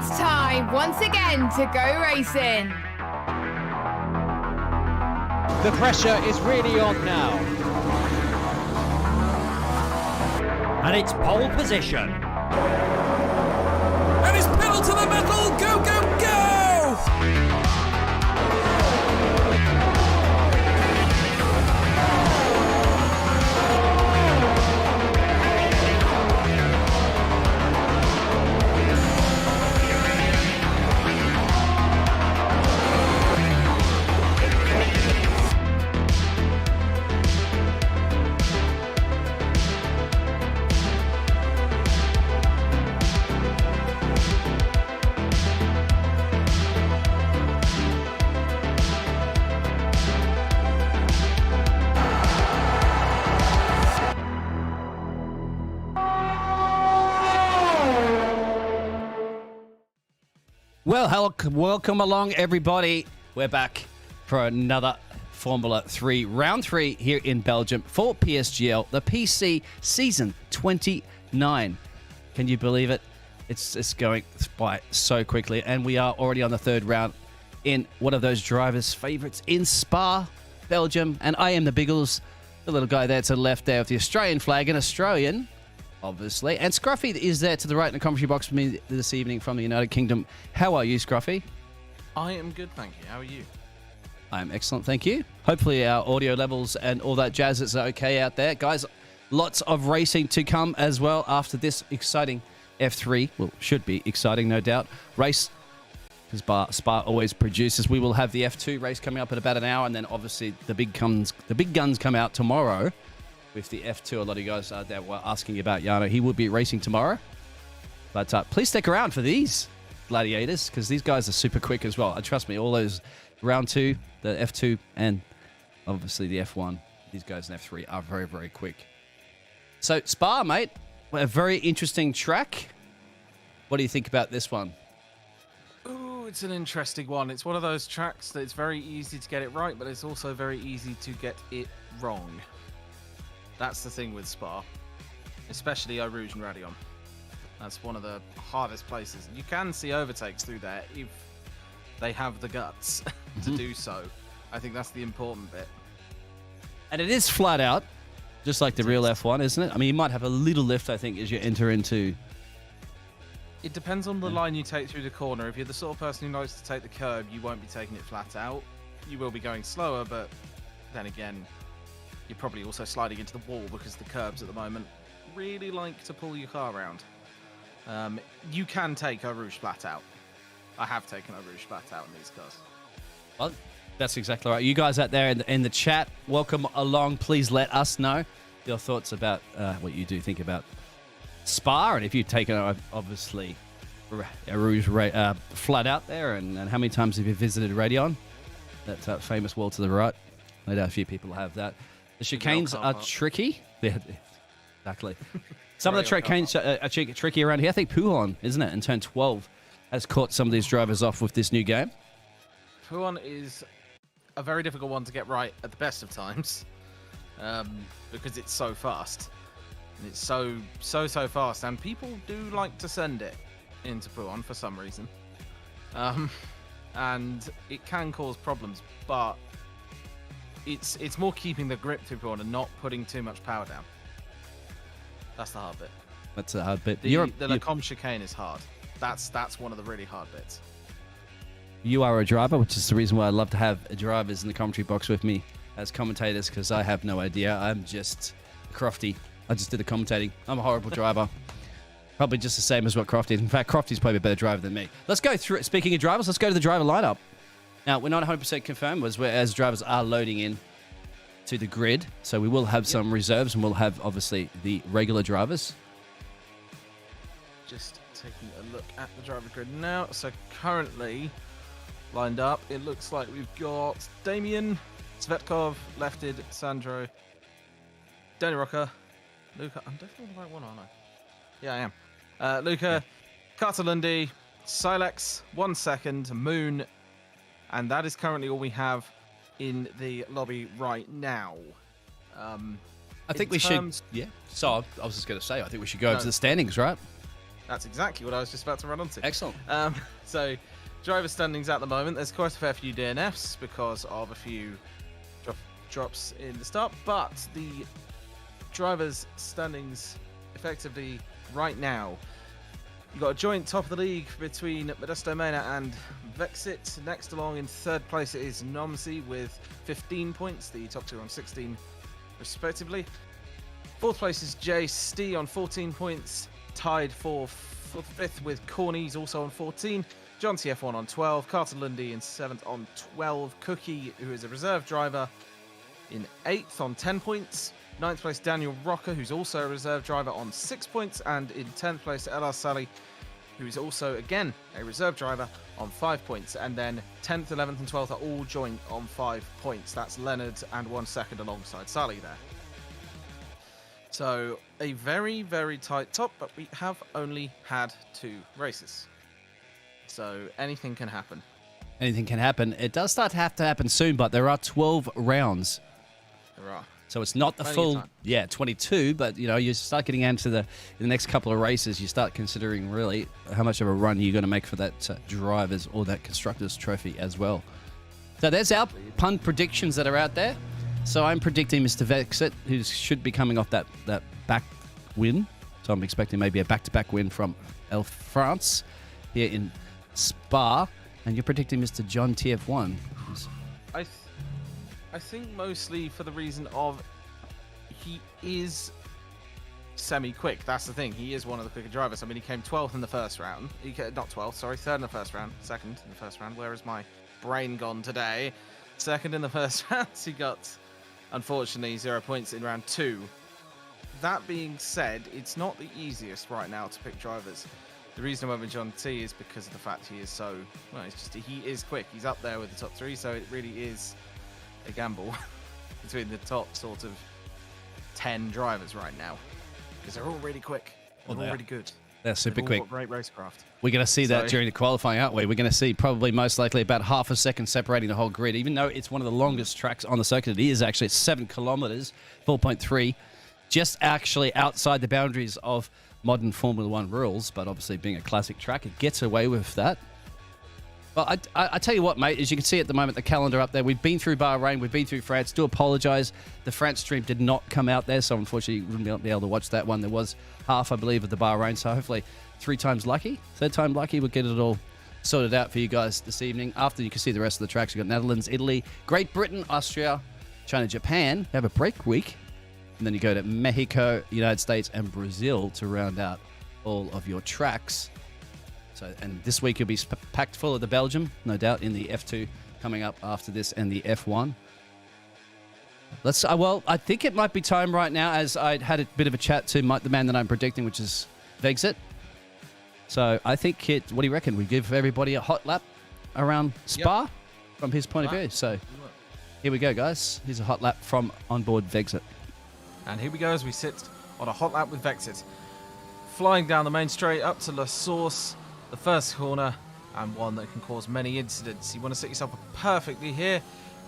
It's time once again to go racing. The pressure is really on now. And it's pole position. And it's pedal to the metal. Go, go, go! Well, welcome along, everybody. We're back for another Formula 3 Round 3 here in Belgium for PSGL, the PC Season 29. Can you believe it? It's going by so quickly, and we are already on the third round in one of those drivers' favourites in Spa, Belgium, and I am the Biggles, the little guy there to the left there with the Australian flag, an Australian, obviously. And Scruffy is there to the right in the commentary box for me this evening from the United Kingdom. How are you, Scruffy? I am good, thank you. How are you? I'm excellent, thank you. Hopefully our audio levels and all that jazz is okay out there. Guys, lots of racing to come as well after this exciting F3. Well, should be exciting, no doubt. Race, as Spa always produces. We will have the F2 race coming up in about an hour, and then obviously the big guns come out tomorrow. With the F2, a lot of you guys that were asking about Jarno. He will be racing tomorrow. But please stick around for these gladiators, because these guys are super quick as well. Trust me, all those round 2, the F2, and obviously the F1, these guys in F3 are very, very quick. So, Spa, mate, a very interesting track. What do you think about this one? Ooh, it's an interesting one. It's one of those tracks that it's very easy to get it right, but it's also very easy to get it wrong. That's the thing with Spa, especially Eau Rouge and Raidillon. That's one of the hardest places. You can see overtakes through there if they have the guts to do so. I think that's the important bit. And it is flat out, just like the real F1, isn't it? I mean, you might have a little lift, I think, as you enter into... It depends on the line you take through the corner. If you're the sort of person who likes to take the curb, you won't be taking it flat out. You will be going slower, but then again, you're probably also sliding into the wall because the curbs at the moment really like to pull your car around. You can take Eau Rouge flat out. I have taken Eau Rouge flat out in these cars. Well, that's exactly right. You guys out there in the chat, welcome along. Please let us know your thoughts about what you do think about Spa, and if you've taken, obviously, Eau Rouge flat out there, and how many times have you visited Raidillon? That famous wall to the right. No doubt a few people have that. The chicanes are tricky. Yeah, exactly. Some of the chicanes are tricky around here. I think Pouhon, isn't it, in turn 12, has caught some of these drivers off with this new game. Pouhon is a very difficult one to get right at the best of times, because it's so fast. And it's so fast, and people do like to send it into Pouhon for some reason. And it can cause problems, but it's more keeping the grip through Pouhon and not putting too much power down. That's the hard bit. That's a hard bit. The Lecombe chicane is hard. That's one of the really hard bits. You are a driver, which is the reason why I love to have drivers in the commentary box with me as commentators, because I have no idea. I'm just Crofty. I just did the commentating. I'm a horrible driver. Probably just the same as what Crofty is. In fact, Crofty's probably a better driver than me. Let's go through it. Speaking of drivers, let's go to the driver lineup. Now, we're not 100% confirmed as drivers are loading in to the grid. So we will have some reserves, and we'll have, obviously, the regular drivers. Just taking a look at the driver grid now. So currently lined up, it looks like we've got Damien, Svetkov, Lefted, Sandro, Danny Rocker, Luca. I'm definitely the right one, aren't I? Yeah, I am. Luca, Cartalundi, Silex, 1 second, Moon, and that is currently all we have in the lobby right now. I think we should. Yeah. So I was just going to say, I think we should go over to the standings, right? That's exactly what I was just about to run onto. Excellent. So, driver standings at the moment. There's quite a fair few DNFs because of a few drops in the start, but the drivers' standings effectively right now. You've got a joint top of the league between Modesto Mena and Vexit. Next along in third place is Nomsy with 15 points. The top two on 16 respectively. Fourth place is Jay Stee on 14 points. Tied for fifth with Cornies also on 14. John TF1 on 12. Carter Lundy in 7th on 12. Cookie, who is a reserve driver, in 8th on 10 points. 9th place Daniel Rocker, who's also a reserve driver, on 6 points. And in 10th place LR Sally, who is also again a reserve driver, on 5 points. And then 10th, 11th and 12th are all joint on 5 points. That's Leonard and 1 second alongside Sally there. So a very, very tight top, but we have only had 2 races. So anything can happen. Anything can happen. It does start to have to happen soon, but there are 12 rounds. There are. So it's not the full, 22, but you start getting into the next couple of races, you start considering really how much of a run you're going to make for that drivers or that constructors trophy as well. So there's our pun predictions that are out there. So I'm predicting Mr. Vexit, who should be coming off that back win. So I'm expecting maybe a back-to-back win from El France here in Spa. And you're predicting Mr. John TF1. I think mostly for the reason of he is semi-quick. That's the thing. He is one of the quicker drivers. I mean, he came 12th in the first round. Not 12th, sorry. 3rd in the first round. 2nd in the first round. Where is my brain gone today? 2nd in the first round. He got, unfortunately, 0 points in round 2. That being said, it's not the easiest right now to pick drivers. The reason I went with John T is because of the fact he is so, well, he is quick. He's up there with the top 3, so it really is a gamble between the top sort of 10 drivers right now, because they're all really quick. They're all really good. They're super quick. Great racecraft. We're going to see that during the qualifying, aren't we? We're going to see probably most likely about half a second separating the whole grid, even though it's one of the longest tracks on the circuit. It is actually 7 kilometers, 4.3, just actually outside the boundaries of modern Formula One rules, but obviously being a classic track, it gets away with that. Well, I tell you what, mate, as you can see at the moment, the calendar up there, we've been through Bahrain, we've been through France. Do apologise. The France stream did not come out there, so unfortunately you wouldn't be able to watch that one. There was half, I believe, of the Bahrain, so hopefully 3 times lucky. 3rd time lucky, we'll get it all sorted out for you guys this evening. After you can see the rest of the tracks, you've got Netherlands, Italy, Great Britain, Austria, China, Japan. You have a break week. And then you go to Mexico, United States, and Brazil to round out all of your tracks. So, and this week you'll be packed full of the Belgium, no doubt, in the F2 coming up after this, and the F1. Well, I think it might be time right now, as I had a bit of a chat to the man that I'm predicting, which is Vexit. So I think what do you reckon? We give everybody a hot lap around Spa from his point of view. So here we go, guys. Here's a hot lap from onboard Vexit. And here we go as we sit on a hot lap with Vexit. Flying down the main straight up to La Source, the first corner, and one that can cause many incidents. You want to set yourself up perfectly here,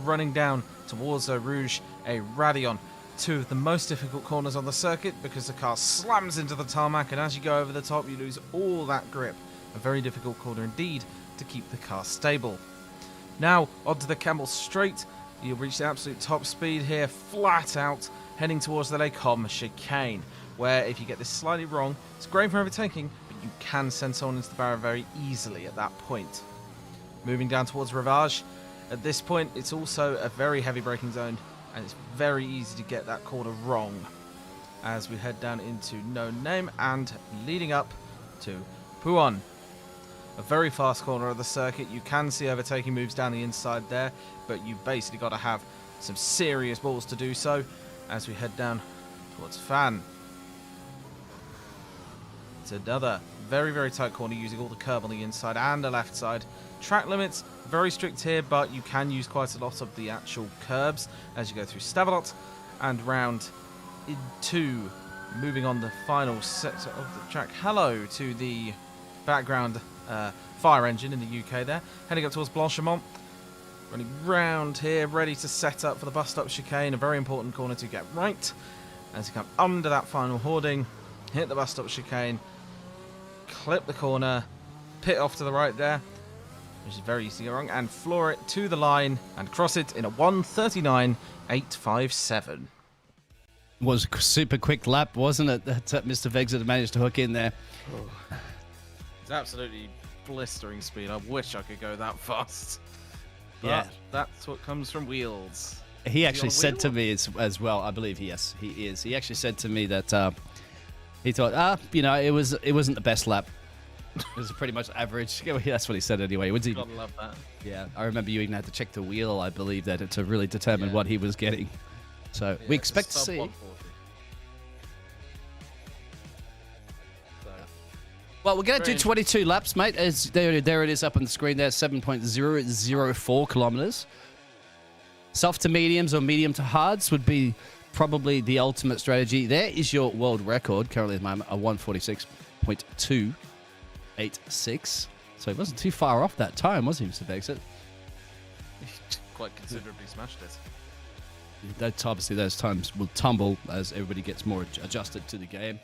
running down towards Eau Rouge, a Radion. 2 of the most difficult corners on the circuit because the car slams into the tarmac, and as you go over the top, you lose all that grip. A very difficult corner indeed to keep the car stable. Now, onto the Campbell Straight. You'll reach the absolute top speed here, flat out, heading towards the Les Combes chicane, where if you get this slightly wrong, it's great for overtaking, but you can send someone into the barrier very easily at that point. Moving down towards Rivage, at this point it's also a very heavy braking zone, and it's very easy to get that corner wrong as we head down into No Name and leading up to Pouan. A very fast corner of the circuit. You can see overtaking moves down the inside there, but you've basically got to have some serious balls to do so as we head down towards Fan. It's another very, very tight corner using all the curb on the inside and the left side. Track limits, very strict here, but you can use quite a lot of the actual curbs as you go through Stavelot and round into moving on the final sector of the track. Hello to the background fire engine in the UK there. Heading up towards Blanchemont. Running round here, ready to set up for the bus stop chicane. A very important corner to get right. As you come under that final hoarding, hit the bus stop chicane, clip the corner, pit off to the right there, which is very easy to go wrong, and floor it to the line and cross it in a 1:39.857. Was a super quick lap, wasn't it? That Mr. Vegs had managed to hook in there. It's absolutely blistering speed. I wish I could go that fast. But Yeah. that's what comes from wheels. He actually said to wheel? me as well, I believe, yes, he is. He actually said to me that he thought, it wasn't the best lap. It was pretty much average. That's what he said anyway. Gotta love that. Yeah, I remember you even had to check the wheel, I believe, that to really determine what he was getting. So we expect to Sub see. 140. So, Well, we're going to do Very 22 laps, mate. There it is up on the screen there, 7.004 kilometers. Soft to mediums or medium to hards would be probably the ultimate strategy. There is your world record, currently at the moment, a 146.286. So he wasn't too far off that time, was he, Mr. Bexit? quite considerably smashed it. Obviously, those times will tumble as everybody gets more adjusted to the game.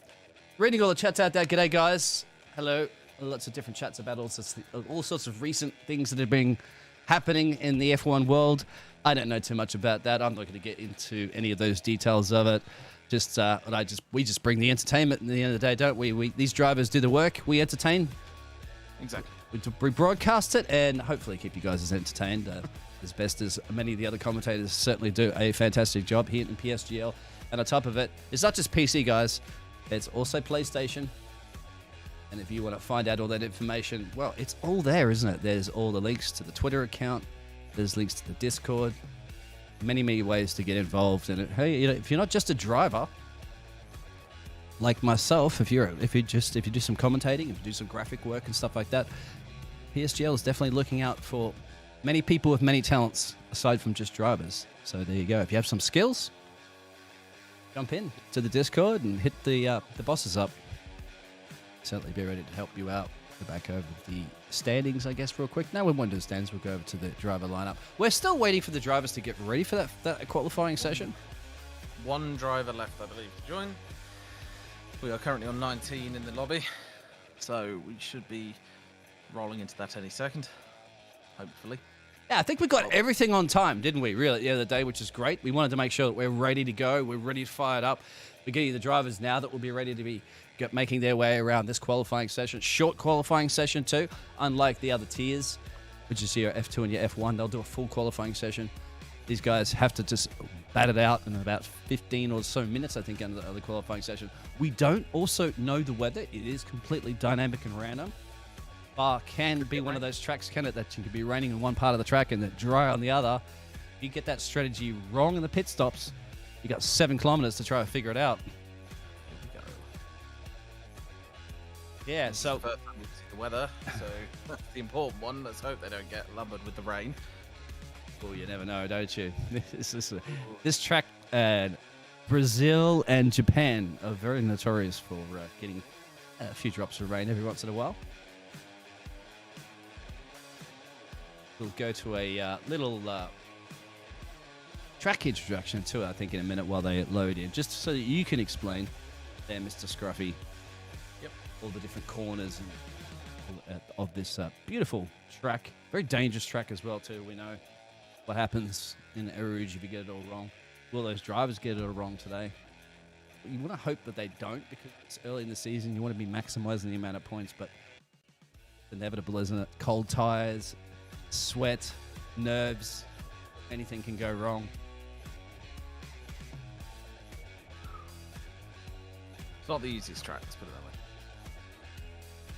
Reading all the chats out there. G'day, guys. Hello. Lots of different chats about all sorts of recent things that have been happening in the F1 world. I don't know too much about that. I'm not going to get into any of those details of it. We just bring the entertainment at the end of the day, don't we? These drivers do the work. We entertain. Exactly. We broadcast it and hopefully keep you guys as entertained as best as many of the other commentators certainly do a fantastic job here in PSGL. And on top of it, it's not just PC, guys. It's also PlayStation. And if you want to find out all that information, well, it's all there, isn't it? There's all the links to the Twitter account. There's links to the Discord. Many, many ways to get involved in it. Hey, if you're not just a driver, like myself, if you do some commentating, if you do some graphic work and stuff like that, PSGL is definitely looking out for many people with many talents aside from just drivers. So there you go. If you have some skills, jump in to the Discord and hit the bosses up. Certainly be ready to help you out. Go back over the standings, I guess, real quick. Now we won't do the standings. We'll go over to the driver lineup. We're still waiting for the drivers to get ready for that qualifying session. One driver left, I believe, to join. We are currently on 19 in the lobby, so we should be rolling into that any second, hopefully. Yeah, I think we got everything on time, didn't we, really, the other day, which is great. We wanted to make sure that we're ready to go. We're ready to fire it up. We're getting the drivers now that will be ready to be making their way around this qualifying session. Short qualifying session, too, unlike the other tiers, which is your F2 and your F1. They'll do a full qualifying session. These guys have to just bat it out in about 15 or so minutes, I think, under the other qualifying session. We don't also know the weather. It is completely dynamic and random. Can be one of those tracks, can it, that you could be raining in one part of the track and then dry on the other. If you get that strategy wrong in the pit stops, you got 7 kilometers to try to figure it out. Yeah, so First time we see the weather, so that's the important one. Let's hope they don't get lumbered with the rain. well, you never know, don't you? This track, Brazil and Japan are very notorious for getting a few drops of rain every once in a while. We'll go to a little track introduction to it, I think, in a minute while they load in, just so that you can explain there, Mr. Scruffy. Yep. All the different corners and of this beautiful track. Very dangerous track as well, too. We know what happens in Erouge if you get it all wrong. Will those drivers get it all wrong today? You want to hope that they don't, because it's early in the season. You want to be maximizing the amount of points, but it's inevitable, isn't it? Cold tires, sweat, nerves, anything can go wrong. It's not the easiest track, let's put it that way.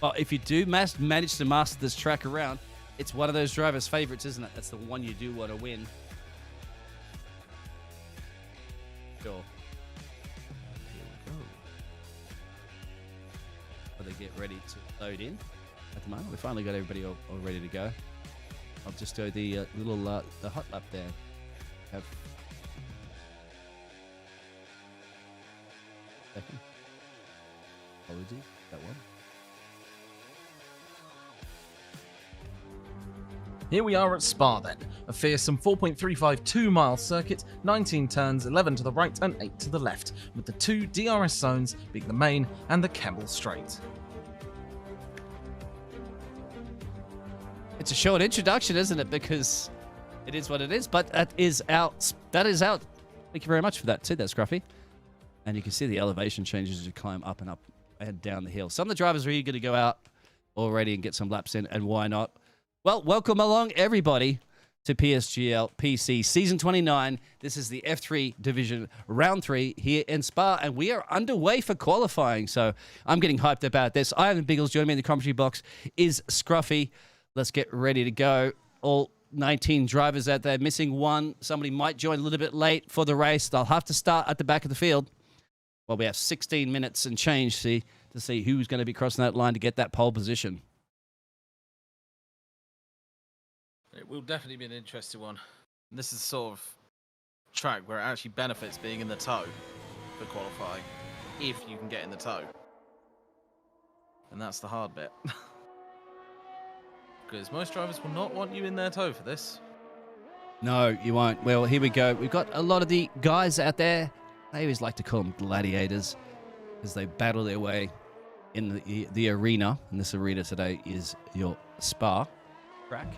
Well, if you do manage to master this track around, it's one of those drivers' favorites, isn't it? That's the one you do want to win. Sure. Here we go. While they get ready to load in. At the moment, we finally got everybody all ready to go. I'll just do the little the hot lap there. Have second. Apologies, that one. Here we are at Spa then, a fearsome 4.352 mile circuit, 19 turns, 11 to the right and 8 to the left, with the 2 DRS zones being the main and the Kemmel Straight. It's a short introduction, isn't it? Because it is what it is. But that is out. That is out. Thank you very much for that too, that's Scruffy. And you can see the elevation changes as you climb up and down the hill. Some of the drivers are eager to go out already and get some laps in, and why not? Well, welcome along, everybody, to PSGL PC Season 29. This is the F3 Division Round 3 here in Spa, and we are underway for qualifying. So I'm getting hyped about this. I am Biggles. Joining me in the commentary box is Scruffy. Let's get ready to go. All 19 drivers out there, missing one. Somebody might join a little bit late for the race. They'll have to start at the back of the field. Well, we have 16 minutes and change to see who's going to be crossing that line to get that pole position. It will definitely be an interesting one. This is the sort of track where it actually benefits being in the tow for qualifying, if you can get in the tow. And that's the hard bit. Because most drivers will not want you in their tow for this. No, you won't. Well, here we go. We've got a lot of the guys out there. I always like to call them gladiators as they battle their way in the arena. And this arena today is your Spa track.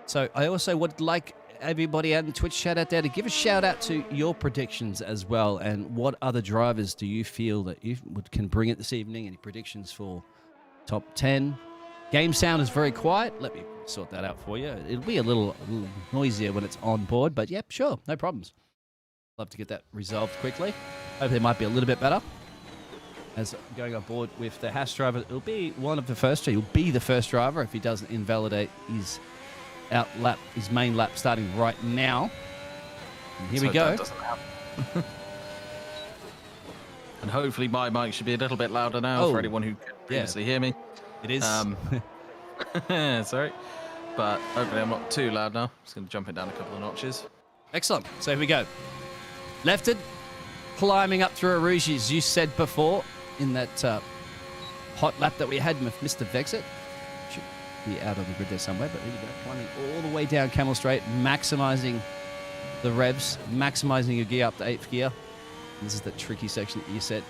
So I also would like everybody out in the Twitch chat out there to give a shout out to your predictions as well. And what other drivers do you feel that you can bring it this evening? Any predictions for top 10? Game sound is very quiet. Let me sort that out for you. It'll be a little noisier when it's on board, but yep, sure, no problems. Love to get that resolved quickly. Hope they might be a little bit better. As going on board with the Haas driver, it'll be one of the first. He'll be the first driver if he doesn't invalidate his main lap starting right now. And here we go. That doesn't happen. And hopefully my mic should be a little bit louder now for anyone who can previously hear me. It is. Sorry. But hopefully I'm not too loud now. Just going to jump it down a couple of notches. Excellent. So here we go. Lefted, climbing up through Rouge, as you said before, in that hot lap that we had with Mr. Vexit. Should be out on the grid there somewhere, but here we go. Climbing all the way down Camel Straight, maximizing the revs, maximizing your gear up to 8th gear. And this is the tricky section that you said.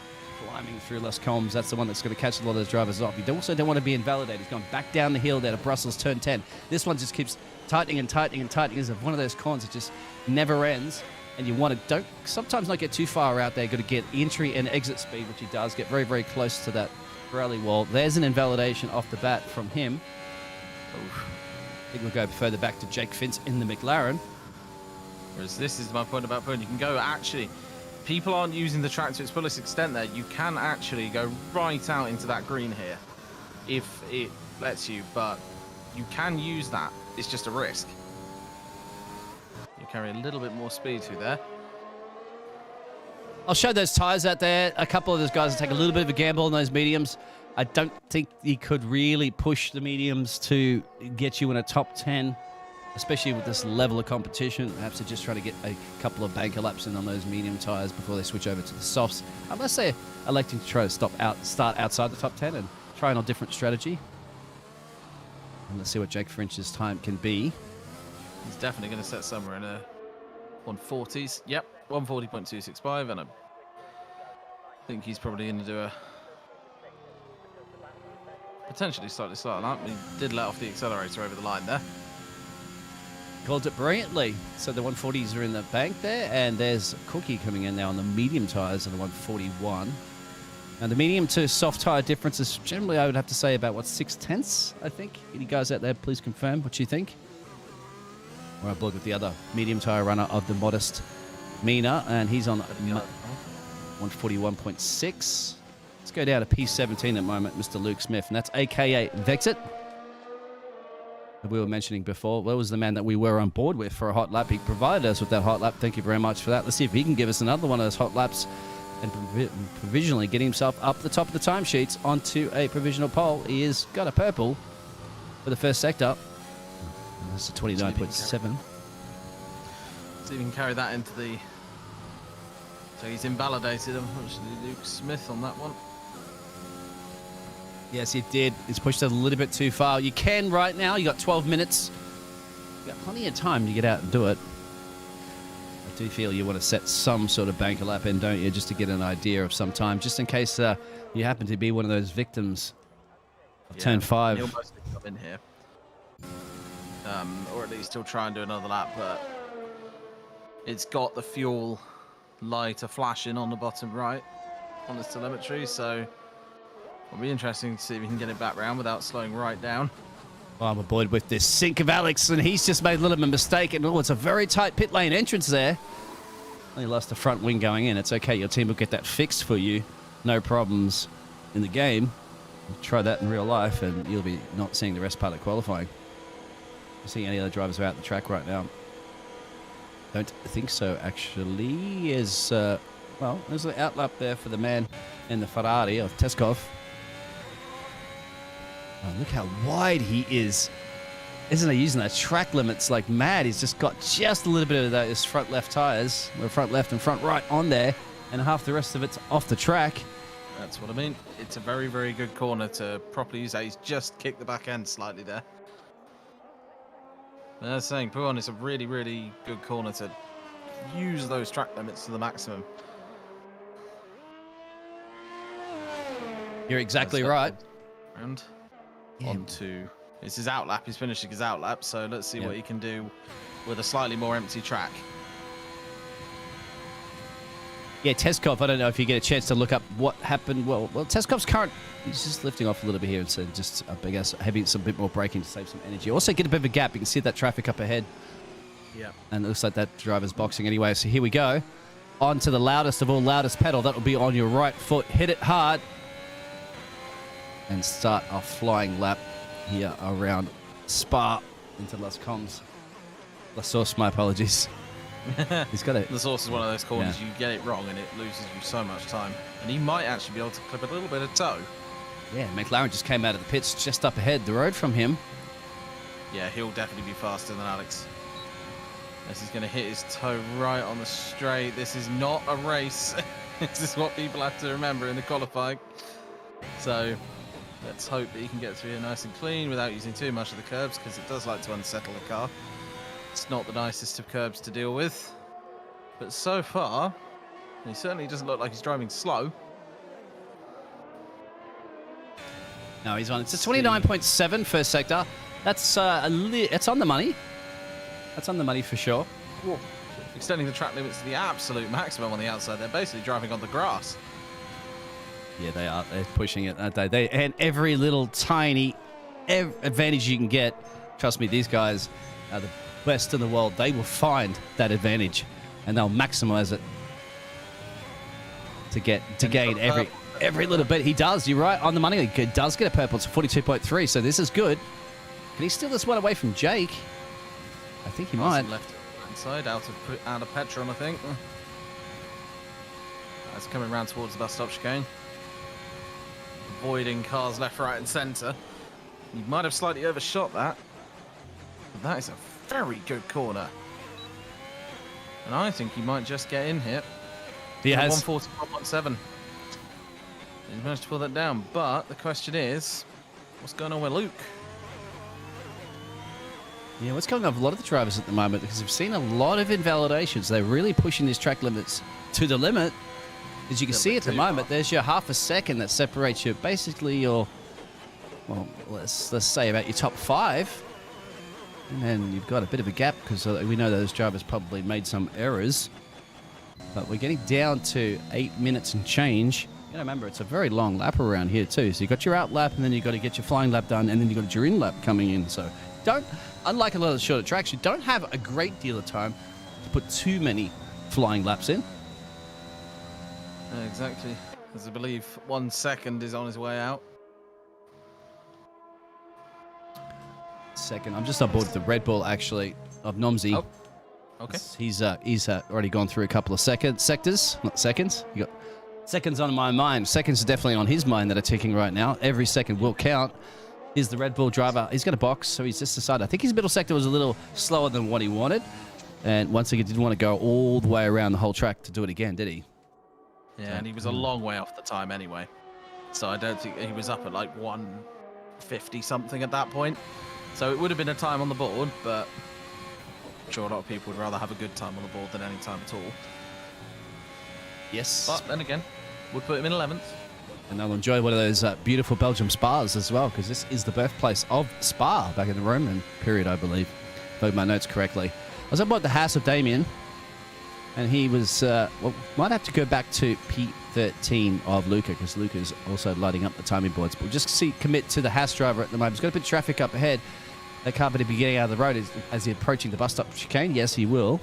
Climbing through Las Combes, that's the one that's going to catch a lot of those drivers off. You also don't want to be invalidated. He's gone back down the hill there to Brussels, turn 10. This one just keeps tightening and tightening and tightening. It's one of those corners that just never ends. And you want to sometimes not get too far out there. You've got to get entry and exit speed, which he does. Get very, very close to that rally wall. There's an invalidation off the bat from him. Oof. I think we'll go further back to Jake Finch in the McLaren. Whereas this is my point about point. You can go actually. People aren't using the track to its fullest extent there. You can actually go right out into that green here if it lets you, but you can use that. It's just a risk. You carry a little bit more speed through there. I'll show those tyres out there. A couple of those guys will take a little bit of a gamble on those mediums. I don't think he could really push the mediums to get you in a top 10. Especially with this level of competition, perhaps they're just trying to get a couple of banker laps in on those medium tyres before they switch over to the softs. Unless they're electing to try to start outside the top 10 and try on a different strategy. And let's see what Jake French's time can be. He's definitely going to set somewhere in a 140s. Yep, 140.265, and I think he's probably going to do a potentially slightly slower lap. He did let off the accelerator over the line there. Called it brilliantly. So the 140s are in the bank there, and there's Cookie coming in now on the medium tyres on the 141. And the medium to soft tyre difference is generally, I would have to say, about, 6/10, I think. Any guys out there, please confirm what you think. Or I'll look at the other medium tyre runner of the modest Mina, and he's on 141.6. Let's go down to P17 at the moment, Mr. Luke Smith, and that's a.k.a. Vexit. We were mentioning before, well, was the man that we were on board with for a hot lap. He provided us with that hot lap. Thank you very much for that. Let's see if he can give us another one of those hot laps and provisionally get himself up the top of the timesheets onto a provisional pole. He has got a purple for the first sector. And that's a 29.7. See if he can carry that into the... So he's invalidated, unfortunately, Luke Smith on that one. Yes, he did. He's pushed it a little bit too far. You can right now. You got 12 minutes. You got plenty of time to get out and do it. I do feel you want to set some sort of banker lap in, don't you? Just to get an idea of some time, just in case you happen to be one of those victims of turn 5. He'll most likely in here. Or at least he'll try and do another lap, but it's got the fuel lighter flashing on the bottom right on this telemetry, so it'll be interesting to see if we can get it back round without slowing right down. Oh, I'm aboard with this sink of Alex, and he's just made a little bit of a mistake, and it's a very tight pit lane entrance there. Only lost the front wing going in. It's okay. Your team will get that fixed for you. No problems in the game. Try that in real life, and you'll be not seeing the rest part of qualifying. You see any other drivers are out the track right now? Don't think so, actually. There's an outlap there for the man in the Ferrari of Teskov. Oh, look how wide he is. Isn't he using those track limits like mad? He's just got just a little bit of those front left tyres, or front left and front right on there, and half the rest of it's off the track. That's what I mean. It's a very, very good corner to properly use that. He's just kicked the back end slightly there. But I was saying, Puon is a really, really good corner to use those track limits to the maximum. You're exactly right. And on to... It's his outlap. He's finishing his outlap, so let's see what he can do with a slightly more empty track. Yeah, Teskov, I don't know if you get a chance to look up what happened. Well, Teskov's current, he's just lifting off a little bit here and so just, I guess, having some bit more braking to save some energy. Also get a bit of a gap. You can see that traffic up ahead. Yeah. And it looks like that driver's boxing anyway. So here we go. On to the loudest of all loudest pedal. That will be on your right foot. Hit it hard. And start a flying lap here around Spa into Las Coms. La Source, my apologies. He's got it. The Source is one of those corners you get it wrong and it loses you so much time. And he might actually be able to clip a little bit of toe. Yeah, McLaren just came out of the pits just up ahead the road from him. Yeah, he'll definitely be faster than Alex. This is going to hit his toe right on the straight. This is not a race. This is what people have to remember in the qualifying. So let's hope that he can get through here nice and clean without using too much of the curbs, because it does like to unsettle the car. It's not the nicest of curbs to deal with. But so far, he certainly doesn't look like he's driving slow. No, he's on. It's a 29.7 first sector. That's it's on the money. That's on the money for sure. Whoa. Extending the track limits to the absolute maximum on the outside. They're basically driving on the grass. Yeah, they are. They're pushing it, aren't they? And every little tiny advantage you can get, trust me, these guys are the best in the world. They will find that advantage, and they'll maximize it to gain every little bit. He does. You're right on the money. He does get a purple. It's a 42.3. So this is good. Can he steal this one away from Jake? I think he might. Left inside, out of petrol, I think. That's coming round towards the bus stop chicane. Avoiding cars left, right, and centre. You might have slightly overshot that. But that is a very good corner. And I think he might just get in here. He has. 140.7. He's managed to pull that down. But the question is, what's going on with Luke? Yeah, what's going on with a lot of the drivers at the moment? Because we've seen a lot of invalidations. They're really pushing these track limits to the limit. As you can see at the moment, there's your half a second that separates you, basically your, well, let's say about your top 5. And then you've got a bit of a gap because we know those drivers probably made some errors. But we're getting down to 8 minutes and change. You gotta remember, it's a very long lap around here too. So you've got your out lap, and then you've got to get your flying lap done, and then you've got your in lap coming in. So unlike a lot of the shorter tracks, you don't have a great deal of time to put too many flying laps in. Exactly. As I believe 1 second is on his way out. Second. I'm just on board with the Red Bull, actually, of Nomsy. Oh, okay. He's already gone through a couple of sectors, not seconds. You got seconds on my mind. Seconds are definitely on his mind that are ticking right now. Every second will count. Is the Red Bull driver. He's got a box, so he's just decided. I think his middle sector was a little slower than what he wanted. And once again, didn't want to go all the way around the whole track to do it again, did he? Yeah, and he was a long way off the time anyway. So I don't think he was up at like 150 something at that point. So it would have been a time on the board, but I'm sure a lot of people would rather have a good time on the board than any time at all. Yes. But then again, would put him in 11th. And they'll enjoy one of those beautiful Belgium spas as well, because this is the birthplace of Spa back in the Roman period, I believe, if I have my notes correctly. I was about the house of Damien, and he was, might have to go back to P13 of Luca, because Luca's also lighting up the timing boards. But we'll just commit to the Haas driver at the moment. He's got a bit of traffic up ahead. That car better be getting out of the road as he's approaching the bus stop chicane. Yes, he will.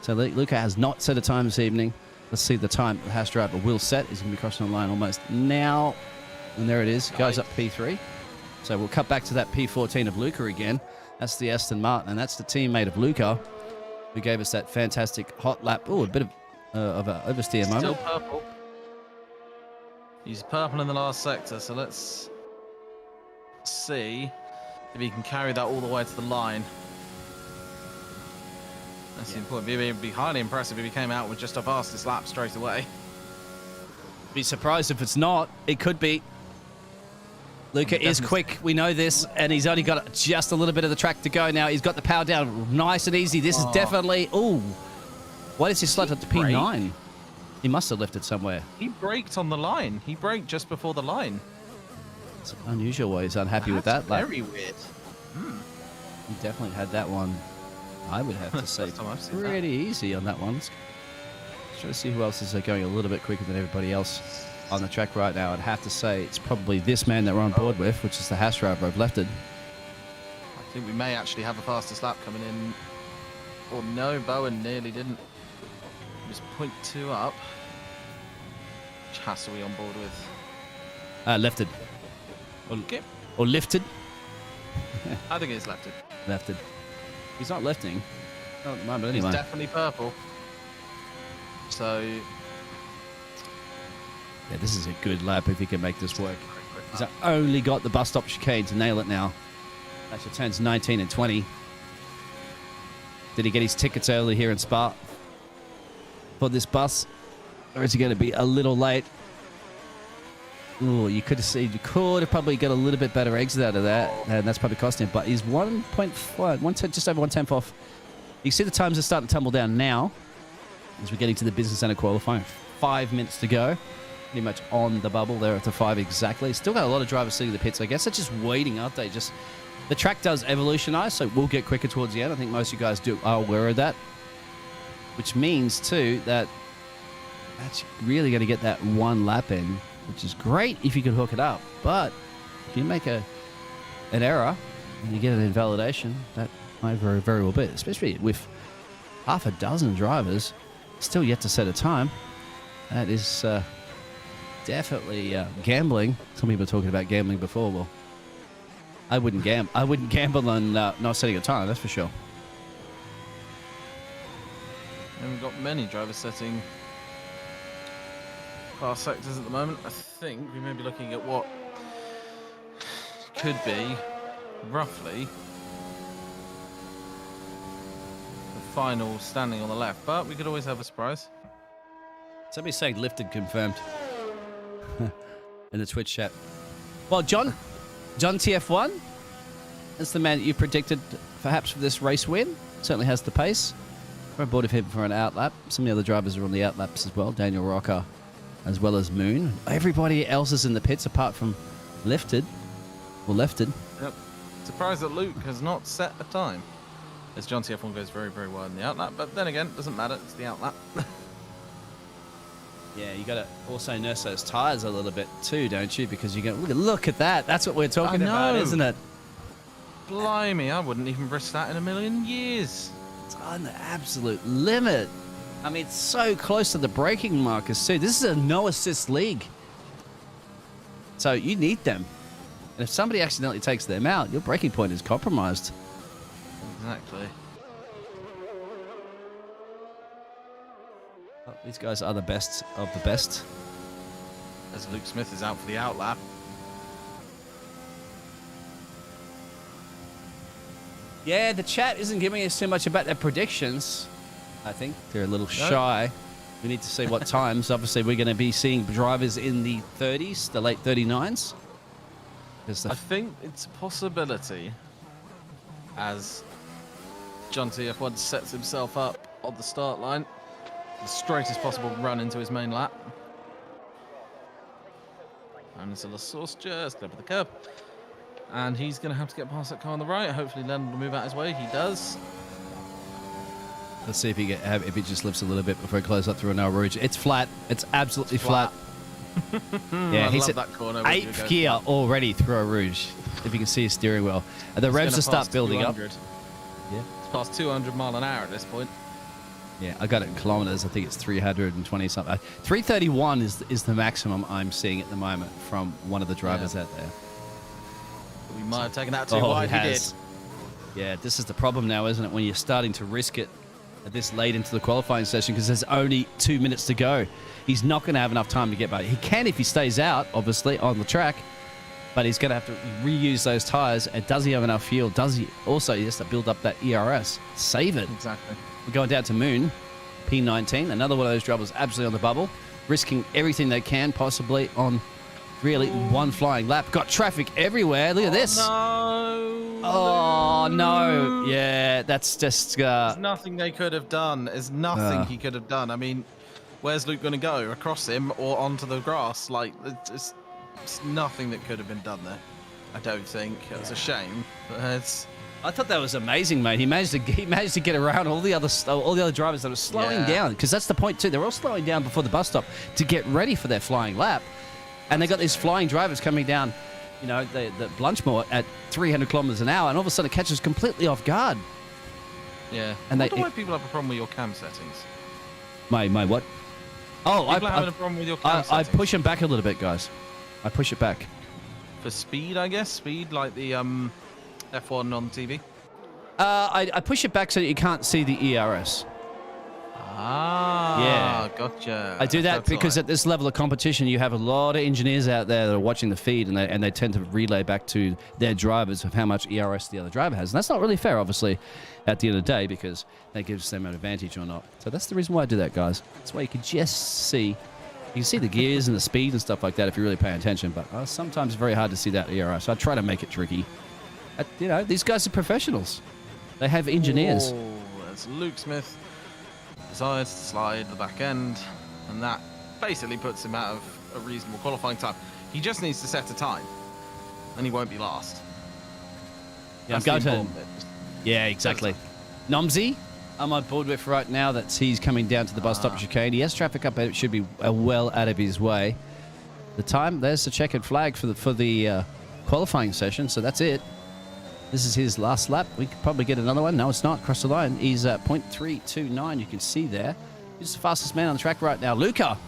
So Luca has not set a time this evening. Let's see the time the Haas driver will set. He's going to be crossing the line almost now. And there it is. Goes up P3. So we'll cut back to that P14 of Luca again. That's the Aston Martin, and that's the teammate of Luca, who gave us that fantastic hot lap. Oh, a bit of an oversteer moment. Still purple. He's purple in the last sector, so let's see if he can carry that all the way to the line. That's the important. It'd be highly impressive if he came out with just a fastest lap straight away. Be surprised if it's not. It could be. Luca is quick. We know this, and he's only got just a little bit of the track to go now. He's got the power down nice and easy. This is definitely... Ooh. Why does he slide up to P9? He must have left it somewhere. He braked on the line. He braked just before the line. It's unusual why he's unhappy with that. Very weird. He definitely had that one, I would have to say, pretty easy on that one. Let's try to see who else is going a little bit quicker than everybody else on the track right now. I'd have to say it's probably this man that we're on board with, which is the Haas driver of Lefted. I think we may actually have a fastest lap coming in. Oh no, Bowen nearly didn't. He was 0.2 up. Which Haas are we on board with? Lefted. Or lifted. I think it's lefted. Lefted. He's not lifting. Not at the moment, anyway. He's definitely purple. So... yeah, this is a good lap if he can make this work. He's only got the bus stop chicane to nail it now. Actually turns 19 and 20. Did he get his tickets early here in Spa for this bus? Or is he going to be a little late? Oh, you could have probably got a little bit better exit out of that, and that's probably costing him. But he's 1.1, just over 1/10 off. You see the times are starting to tumble down now as we're getting to the business center qualifying. 5 minutes to go. Pretty much on the bubble there at the 5 exactly. Still got a lot of drivers sitting in the pits. I guess they're just waiting, aren't they? Just the track does evolutionize, so we'll get quicker towards the end. I think most of you guys are aware of that, which means too that that's really going to get that one lap in, which is great if you can hook it up. But if you make an error and you get an invalidation, that might very, very well be, especially with half a dozen drivers still yet to set a time. That is definitely gambling. Some people are talking about gambling before. Well, I wouldn't gamble on not setting a time, that's for sure. And we've got many drivers setting fast sectors at the moment. I think we may be looking at what could be roughly the final standing on the left, but we could always have a surprise. Somebody's saying lifted confirmed in the Twitch chat. Well, John TF1 is the man that you predicted perhaps for this race win. Certainly has the pace. We're on board with him for an outlap. Some of the other drivers are on the outlaps as well. Daniel Rocker as well as Moon. Everybody else is in the pits apart from Lifted. Or Lefted. Yep. Surprised that Luke has not set a time. As John TF1 goes very, very wide in the outlap, but then again, it doesn't matter. It's the outlap. Yeah, you got to also nurse those tires a little bit too, don't you? Because you go, look at that. That's what we're talking about, isn't it? Blimey, I wouldn't even risk that in a million years. It's on the absolute limit. I mean, it's so close to the braking markers too. This is a no assist league. So you need them. And if somebody accidentally takes them out, your braking point is compromised. Exactly. Oh, these guys are the best of the best. As Luke Smith is out for the outlap. Yeah, the chat isn't giving us too much about their predictions. I think they're a little shy. We need to see what times. Obviously, we're going to be seeing drivers in the 30s, the late 39s. I think it's a possibility as John TF1 sets himself up on the start line. The straightest possible run into his main lap. And there's a Sauce just over the curb. And he's going to have to get past that car on the right. Hopefully Lennon will move out his way. He does. Let's see if he just lifts a little bit before he closes up through an El Rouge. It's flat. It's absolutely flat. Yeah, I he's love at that corner. 8th gear already through El Rouge. If you can see his steering wheel. And the revs will start building up. Yeah. It's past 200 mile an hour at this point. Yeah, I got it in kilometers. I think it's 320 something. 331 is the maximum I'm seeing at the moment from one of the drivers out there. We might have taken that too wide. He did. Yeah, this is the problem now, isn't it? When you're starting to risk it at this late into the qualifying session because there's only 2 minutes to go. He's not going to have enough time to get back. He can if he stays out, obviously, on the track. But he's going to have to reuse those tyres. And does he have enough fuel? Does he? Also, he has to build up that ERS. Save it. Exactly. We're going down to Moon, P19. Another one of those drivers absolutely on the bubble. Risking everything they can possibly on really one flying lap. Got traffic everywhere. Look at this. No. Oh, no. Yeah, that's just... There's nothing they could have done. There's nothing he could have done. I mean, where's Luke going to go? Across him or onto the grass? Like, it's nothing that could have been done there. I don't think. It's a shame. But it's... I thought that was amazing, mate. He managed to get around all the other drivers that were slowing down, because that's the point too. They're all slowing down before the bus stop to get ready for their flying lap, and they got these flying drivers coming down, you know, the Blunchmore at 300 kilometers an hour, and all of a sudden it catches completely off guard. Yeah. And I wonder why people have a problem with your cam settings. My what? Oh, people are having a problem with your cam I settings. push them back a little bit, guys. I push it back. For speed, I guess. Speed, like the F1 on TV. I push it back so that you can't see the ERS. Ah, yeah, gotcha. I do that because at this level of competition, you have a lot of engineers out there that are watching the feed, and they tend to relay back to their drivers of how much ERS the other driver has. And that's not really fair, obviously, at the end of the day, because that gives them an advantage or not. So that's the reason why I do that, guys. That's why you can just see, you can see the gears and the speed and stuff like that if you're really paying attention. But sometimes it's very hard to see that ERS. So I try to make it tricky. You know, these guys are professionals. They have engineers. Oh, there's Luke Smith. Decides to slide the back end, and that basically puts him out of a reasonable qualifying time. He just needs to set a time, and he won't be last. Yeah, I'm going to. Yeah, exactly. Nomsy, I'm on board with right now that he's coming down to the bus stop chicane. He has traffic up, it should be well out of his way. The time, there's the checkered flag for the qualifying session, so that's it. This is his last lap. We could probably get another one. No, it's not. Cross the line. He's at 0.329. You can see there. He's the fastest man on the track right now. Luca.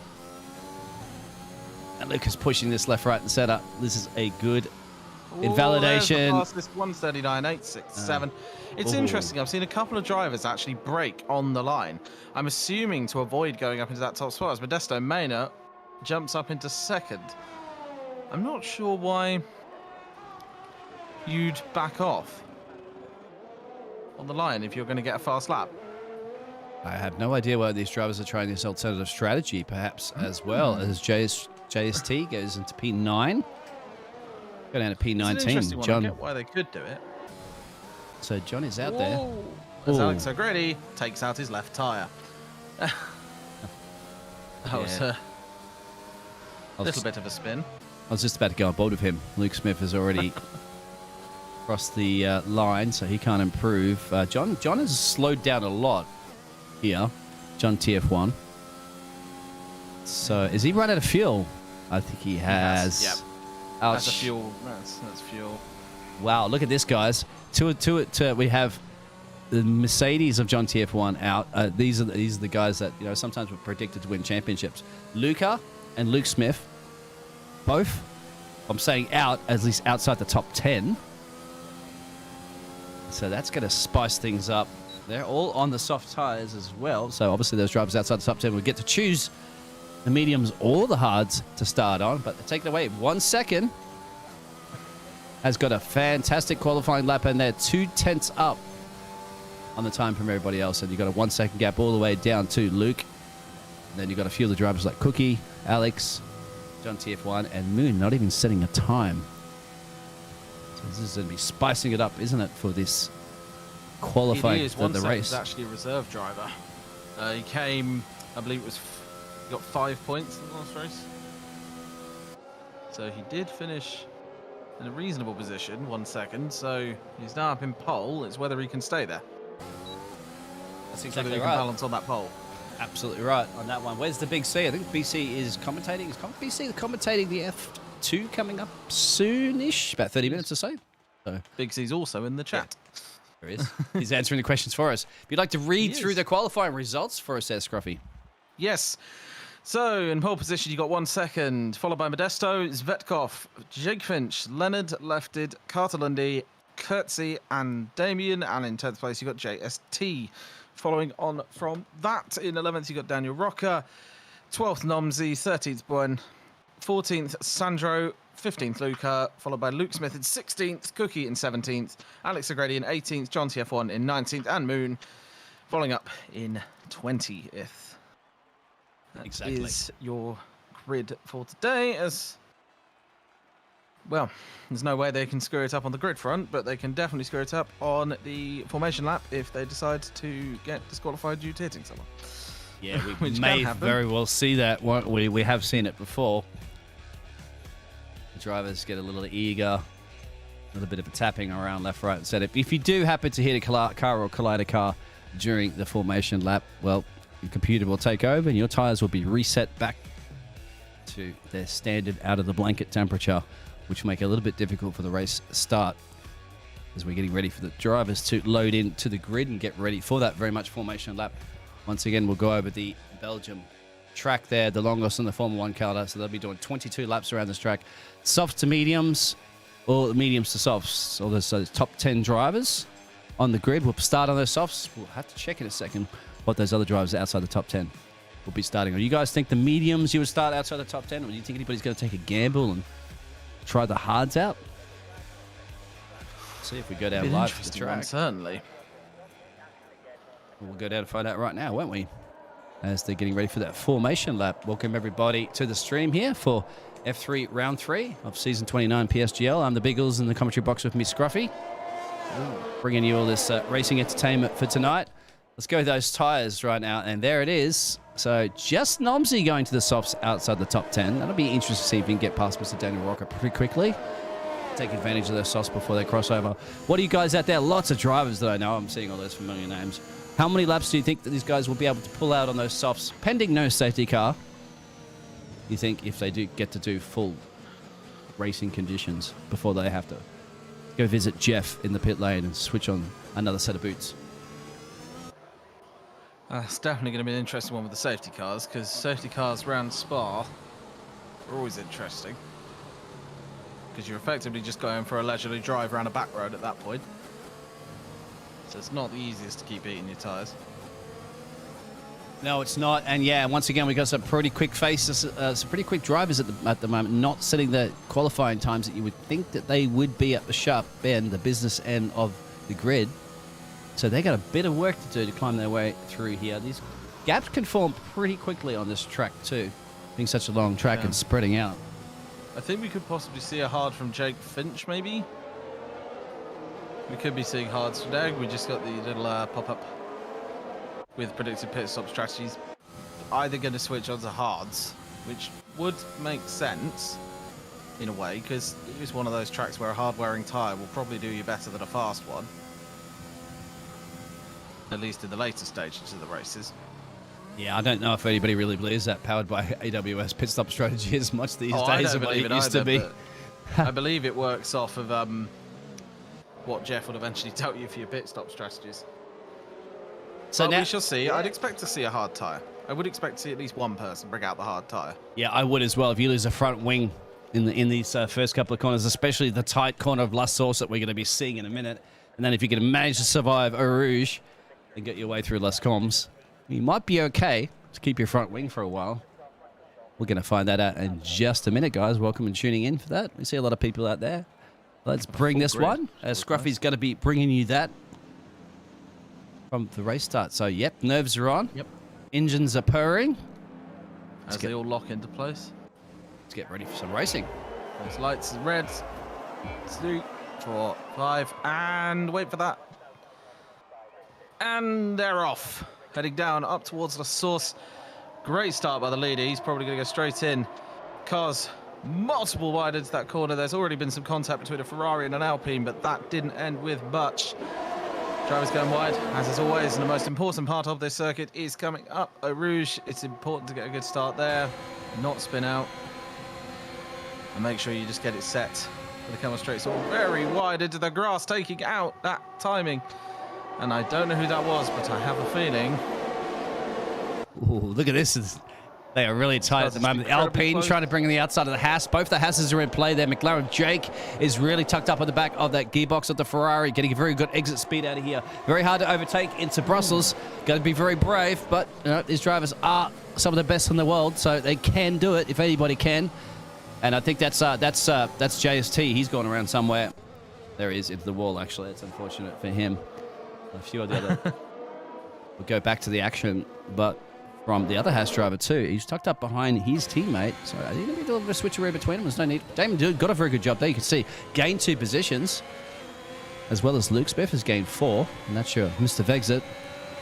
And Luca's pushing this left, right, and center. This is a good invalidation. The fastest 139.867. It's interesting. I've seen a couple of drivers actually brake on the line. I'm assuming to avoid going up into that top spot as Modesto Mena jumps up into second. I'm not sure why you'd back off on the line if you're going to get a fast lap. I have no idea why these drivers are trying this alternative strategy, perhaps as well as JST goes into P9. Go down to P19. It's an interesting one. John. I get why they could do it. So John is out there. As Alex O'Grady takes out his left tyre. That was a little bit of a spin. I was just about to go on board with him. Luke Smith has already crossed the line, so he can't improve. John has slowed down a lot here. John TF1. So is he run out of fuel? I think he has. Yep. Ouch. That's fuel. That's fuel. Wow, look at this, guys. We have the Mercedes of John TF1 out. These are the guys that, you know, sometimes were predicted to win championships. Luca and Luke Smith, both, I'm saying out, at least outside the top 10. So that's going to spice things up. They're all on the soft tyres as well. So obviously those drivers outside the top 10 will get to choose the mediums or the hards to start on. But they're taking away 1 second. Has got a fantastic qualifying lap, and they're 2/10 up on the time from everybody else. And you've got a 1 second gap all the way down to Luke. And then you've got a few of the drivers like Cookie, Alex, John TF1, and Moon not even setting a time. So this is going to be spicing it up, isn't it, for this qualifying for the race? He's actually a reserve driver. He came, I believe it was, he got 5 points in the last race. So he did finish in a reasonable position, 1 second. So he's now up in pole. It's whether he can stay there. That's Whether exactly he can right. balance on that pole. Absolutely right on that one. Where's the Big C? I think BC is commentating. Is BC commentating the F2 coming up soonish? About 30 minutes or so. Big C's also in the chat. There he is. He's answering the questions for us. If you'd like to read through the qualifying results for us there, Scruffy. Yes. So, in pole position, you got 1 second, followed by Modesto, Zvetkov, Jake Finch, Leonard Lefted, Carter Lundy, Kurtzy, and Damien. And in 10th place, you got JST. Following on from that, in 11th, you got Daniel Rocker, 12th, Nomsy, 13th, Buen, 14th, Sandro, 15th, Luca, followed by Luke Smith in 16th, Cookie in 17th, Alex O'Grady in 18th, John TF1 in 19th, and Moon following up in 20th. That is your grid for today. As well, there's no way they can screw it up on the grid front, but they can definitely screw it up on the formation lap if they decide to get disqualified due to hitting someone. Yeah, we may very well see that, won't we? We have seen it before. The drivers get a little eager, a little bit of a tapping around left, right, and centre. If you do happen to hit a car or collide a car during the formation lap, well, your computer will take over and your tyres will be reset back to their standard out-of-the-blanket temperature, which will make it a little bit difficult for the race start as we're getting ready for the drivers to load into the grid and get ready for that very much formation lap. Once again, we'll go over the Belgium track there, the longest on the Formula 1 calendar, so they'll be doing 22 laps around this track. Softs to mediums, or mediums to softs. So there's those top 10 drivers on the grid. We'll start on those softs. We'll have to check in a second what those other drivers outside the top 10 will be starting on. You guys think the mediums you would start outside the top 10, or do you think anybody's going to take a gamble and try the hards out? See if we go down live to the track. Certainly. We'll go down and find out right now, won't we? As they're getting ready for that formation lap. Welcome everybody to the stream here for F3 Round 3 of Season 29 PSGL. I'm the Biggles in the commentary box with me, Scruffy. Bringing you all this racing entertainment for tonight. Let's go with those tyres right now, and there it is. So just Nomsy going to the softs outside the top 10. That'll be interesting to see if you can get past Mr. Daniel Rocker pretty quickly. Take advantage of those softs before they cross over. What are you guys out there? Lots of drivers that I know. I'm seeing all those familiar names. How many laps do you think that these guys will be able to pull out on those softs, pending no safety car? You think if they do get to do full racing conditions before they have to go visit Jeff in the pit lane and switch on another set of boots? It's definitely going to be an interesting one with the safety cars, because safety cars around Spa are always interesting. Because you're effectively just going for a leisurely drive around a back road at that point. So it's not the easiest to keep eating your tyres. No, it's not. And yeah, once again, we got some pretty quick faces, some pretty quick drivers at the moment, not setting the qualifying times that you would think that they would be at the sharp end, the business end of the grid. So they got a bit of work to do to climb their way through here. These gaps can form pretty quickly on this track too, being such a long track and spreading out. I think we could possibly see a hard from Jake Finch, maybe. We could be seeing hards today. We just got the little pop-up with predicted pit stop strategies. Either going to switch onto hards, which would make sense in a way, because it is one of those tracks where a hard-wearing tyre will probably do you better than a fast one. At least in the later stages of the races. Yeah, I don't know if anybody really believes that powered by AWS pit stop strategy as much these days as it used to be. I believe it works off of what Jeff will eventually tell you for your pit stop strategies. So now we shall see. I'd expect to see a hard tyre. I would expect to see at least one person bring out the hard tyre. Yeah, I would as well. If you lose a front wing in these first couple of corners, especially the tight corner of La Source that we're going to be seeing in a minute, and then if you can manage to survive Eau Rouge and get your way through Las Coms, you might be okay to keep your front wing for a while. We're going to find that out in just a minute, guys. Welcome and tuning in for that. We see a lot of people out there. Let's bring this one. Scruffy's going to be bringing you that from the race start. So, yep, nerves are on. Yep. Engines are purring. As they all lock into place. Let's get ready for some racing. Those lights are red. 2, 4, 5, and wait for that. And they're off. Heading down up towards La Source. Great start by the leader. He's probably going to go straight in. Cars multiple wide into that corner. There's already been some contact between a Ferrari and an Alpine, but that didn't end with much. Drivers going wide, as is always, and the most important part of this circuit is coming up. Eau Rouge, it's important to get a good start there, not spin out, and make sure you just get it set for the camel straight. So very wide into the grass, taking out that timing. And I don't know who that was, but I have a feeling. Ooh, look at this. They are really tight at the moment. The Alpine trying to bring in the outside of the Haas. Both the Haas's are in play there. McLaren Jake is really tucked up at the back of that gearbox of the Ferrari, getting a very good exit speed out of here. Very hard to overtake into Brussels. Got to be very brave, but you know, these drivers are some of the best in the world, so they can do it if anybody can. And I think that's JST. He's gone around somewhere. There he is, into the wall, actually. It's unfortunate for him. A few of the other will go back to the action, but from the other Haas driver too, he's tucked up behind his teammate, so I think there'll be a little bit of a switcheroo between them. There's no need. Damon got a very good job there. You can see gained 2 positions, as well as Luke Smith has gained 4, and that's your Mr. Vexit.